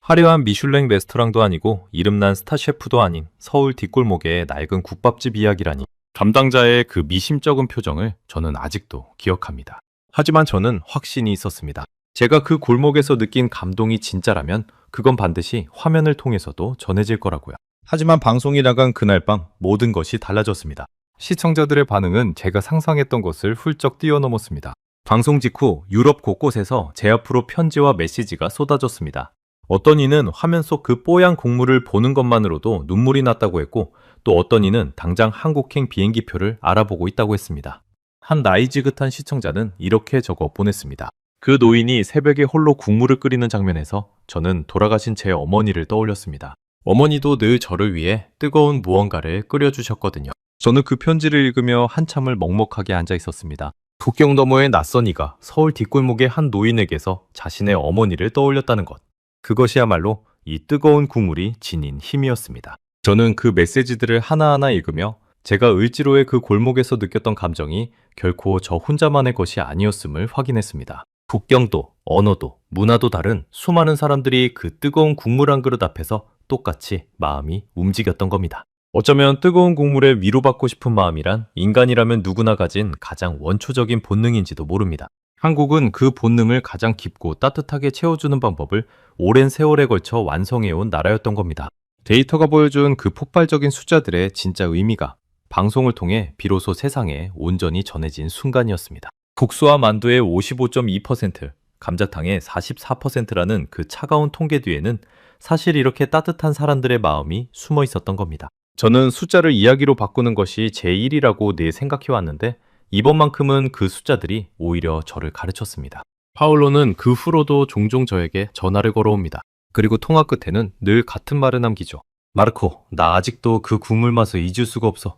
화려한 미슐랭 레스토랑도 아니고 이름난 스타 셰프도 아닌 서울 뒷골목의 낡은 국밥집 이야기라니. 담당자의 그 미심쩍은 표정을 저는 아직도 기억합니다. 하지만 저는 확신이 있었습니다. 제가 그 골목에서 느낀 감동이 진짜라면 그건 반드시 화면을 통해서도 전해질 거라고요. 하지만 방송이 나간 그날 밤 모든 것이 달라졌습니다. 시청자들의 반응은 제가 상상했던 것을 훌쩍 뛰어넘었습니다. 방송 직후 유럽 곳곳에서 제 앞으로 편지와 메시지가 쏟아졌습니다. 어떤 이는 화면 속 그 뽀얀 국물을 보는 것만으로도 눈물이 났다고 했고, 또 어떤 이는 당장 한국행 비행기표를 알아보고 있다고 했습니다. 한 나이 지긋한 시청자는 이렇게 적어 보냈습니다. 그 노인이 새벽에 홀로 국물을 끓이는 장면에서 저는 돌아가신 제 어머니를 떠올렸습니다. 어머니도 늘 저를 위해 뜨거운 무언가를 끓여주셨거든요. 저는 그 편지를 읽으며 한참을 먹먹하게 앉아 있었습니다. 국경 너머의 낯선 이가 서울 뒷골목의 한 노인에게서 자신의 어머니를 떠올렸다는 것. 그것이야말로 이 뜨거운 국물이 지닌 힘이었습니다. 저는 그 메시지들을 하나하나 읽으며 제가 을지로의 그 골목에서 느꼈던 감정이 결코 저 혼자만의 것이 아니었음을 확인했습니다. 국경도, 언어도, 문화도 다른 수많은 사람들이 그 뜨거운 국물 한 그릇 앞에서 똑같이 마음이 움직였던 겁니다. 어쩌면 뜨거운 국물에 위로받고 싶은 마음이란 인간이라면 누구나 가진 가장 원초적인 본능인지도 모릅니다. 한국은 그 본능을 가장 깊고 따뜻하게 채워주는 방법을 오랜 세월에 걸쳐 완성해온 나라였던 겁니다. 데이터가 보여준 그 폭발적인 숫자들의 진짜 의미가 방송을 통해 비로소 세상에 온전히 전해진 순간이었습니다. 국수와 만두의 55.2%, 감자탕의 44%라는 그 차가운 통계 뒤에는 사실 이렇게 따뜻한 사람들의 마음이 숨어 있었던 겁니다. 저는 숫자를 이야기로 바꾸는 것이 제 일이라고 늘 생각해왔는데 이번만큼은 그 숫자들이 오히려 저를 가르쳤습니다. 파울로는 그 후로도 종종 저에게 전화를 걸어옵니다. 그리고 통화 끝에는 늘 같은 말을 남기죠. 마르코, 나 아직도 그 국물 맛을 잊을 수가 없어.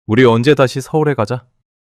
우리 언제 다시 서울에 가자?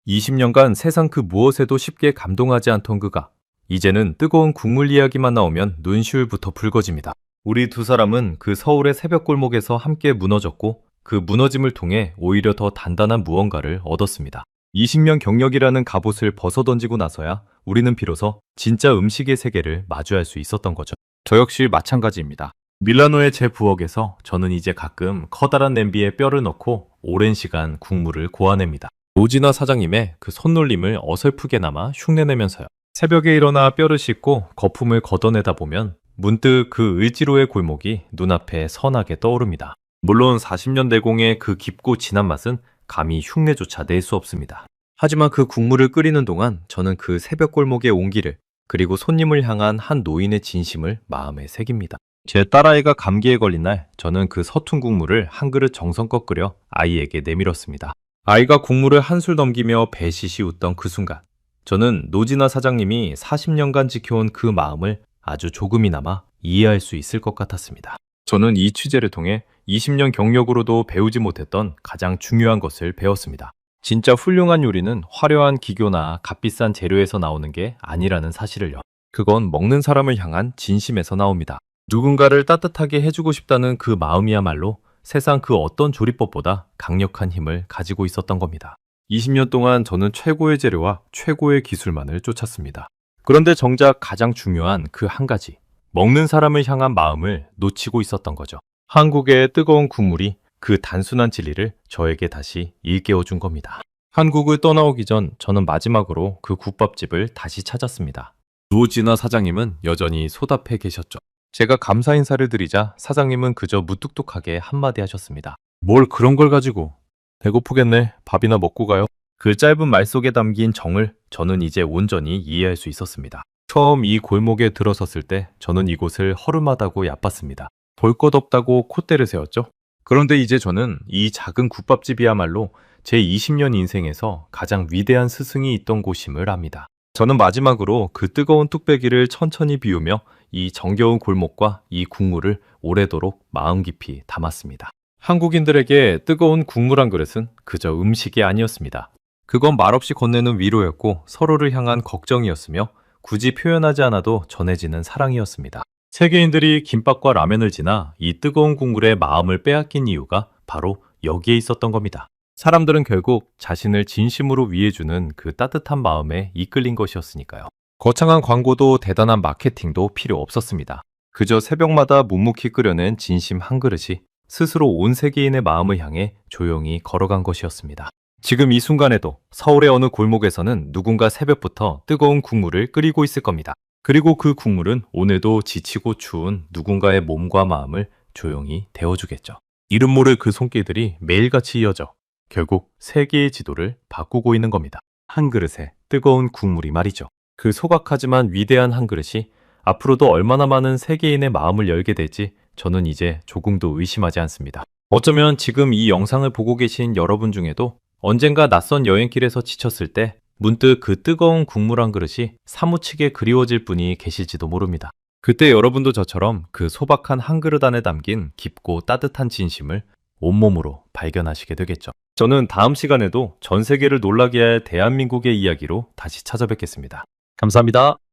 20년간 세상 그 무엇에도 쉽게 감동하지 않던 그가 이제는 뜨거운 국물 이야기만 나오면 눈시울부터 붉어집니다. 우리 두 사람은 그 서울의 새벽 골목에서 함께 무너졌고 그 무너짐을 통해 오히려 더 단단한 무언가를 얻었습니다. 20년 경력이라는 갑옷을 벗어던지고 나서야 우리는 비로소 진짜 음식의 세계를 마주할 수 있었던 거죠. 저 역시 마찬가지입니다. 밀라노의 제 부엌에서 저는 이제 가끔 커다란 냄비에 뼈를 넣고 오랜 시간 국물을 고아냅니다. 노지나 사장님의 그 손놀림을 어설프게나마 흉내내면서요. 새벽에 일어나 뼈를 씻고 거품을 걷어내다 보면 문득 그 을지로의 골목이 눈앞에 선하게 떠오릅니다. 물론 40년 내공의 그 깊고 진한 맛은 감히 흉내조차 낼 수 없습니다. 하지만 그 국물을 끓이는 동안 저는 그 새벽 골목의 온기를 그리고 손님을 향한 한 노인의 진심을 마음에 새깁니다. 제 딸아이가 감기에 걸린 날 저는 그 서툰 국물을 한 그릇 정성껏 끓여 아이에게 내밀었습니다. 아이가 국물을 한술 넘기며 배시시 웃던 그 순간 저는 노지나 사장님이 40년간 지켜온 그 마음을 아주 조금이나마 이해할 수 있을 것 같았습니다. 저는 이 취재를 통해 20년 경력으로도 배우지 못했던 가장 중요한 것을 배웠습니다. 진짜 훌륭한 요리는 화려한 기교나 값비싼 재료에서 나오는 게 아니라는 사실을요. 그건 먹는 사람을 향한 진심에서 나옵니다. 누군가를 따뜻하게 해주고 싶다는 그 마음이야말로 세상 그 어떤 조리법보다 강력한 힘을 가지고 있었던 겁니다. 20년 동안 저는 최고의 재료와 최고의 기술만을 쫓았습니다. 그런데 정작 가장 중요한 그 한 가지, 먹는 사람을 향한 마음을 놓치고 있었던 거죠. 한국의 뜨거운 국물이 그 단순한 진리를 저에게 다시 일깨워 준 겁니다. 한국을 떠나오기 전 저는 마지막으로 그 국밥집을 다시 찾았습니다. 노지나 사장님은 여전히 소답해 계셨죠. 제가 감사 인사를 드리자 사장님은 그저 무뚝뚝하게 한마디 하셨습니다. 뭘 그런 걸 가지고. 배고프겠네. 밥이나 먹고 가요. 그 짧은 말 속에 담긴 정을 저는 이제 온전히 이해할 수 있었습니다. 처음 이 골목에 들어섰을 때 저는 이곳을 허름하다고 얕봤습니다. 볼 것 없다고 콧대를 세웠죠. 그런데 이제 저는 이 작은 국밥집이야말로 제 20년 인생에서 가장 위대한 스승이 있던 곳임을 압니다. 저는 마지막으로 그 뜨거운 뚝배기를 천천히 비우며 이 정겨운 골목과 이 국물을 오래도록 마음 깊이 담았습니다. 한국인들에게 뜨거운 국물 한 그릇은 그저 음식이 아니었습니다. 그건 말없이 건네는 위로였고 서로를 향한 걱정이었으며 굳이 표현하지 않아도 전해지는 사랑이었습니다. 세계인들이 김밥과 라면을 지나 이 뜨거운 국물에 마음을 빼앗긴 이유가 바로 여기에 있었던 겁니다. 사람들은 결국 자신을 진심으로 위해주는 그 따뜻한 마음에 이끌린 것이었으니까요. 거창한 광고도 대단한 마케팅도 필요 없었습니다. 그저 새벽마다 묵묵히 끓여낸 진심 한 그릇이 스스로 온 세계인의 마음을 향해 조용히 걸어간 것이었습니다. 지금 이 순간에도 서울의 어느 골목에서는 누군가 새벽부터 뜨거운 국물을 끓이고 있을 겁니다. 그리고 그 국물은 오늘도 지치고 추운 누군가의 몸과 마음을 조용히 데워주겠죠. 이름 모를 그 손길들이 매일같이 이어져 결국 세계의 지도를 바꾸고 있는 겁니다. 한 그릇에 뜨거운 국물이 말이죠. 그 소박하지만 위대한 한 그릇이 앞으로도 얼마나 많은 세계인의 마음을 열게 될지 저는 이제 조금도 의심하지 않습니다. 어쩌면 지금 이 영상을 보고 계신 여러분 중에도 언젠가 낯선 여행길에서 지쳤을 때 문득 그 뜨거운 국물 한 그릇이 사무치게 그리워질 분이 계실지도 모릅니다. 그때 여러분도 저처럼 그 소박한 한 그릇 안에 담긴 깊고 따뜻한 진심을 온몸으로 발견하시게 되겠죠. 저는 다음 시간에도 전 세계를 놀라게 할 대한민국의 이야기로 다시 찾아뵙겠습니다. 감사합니다.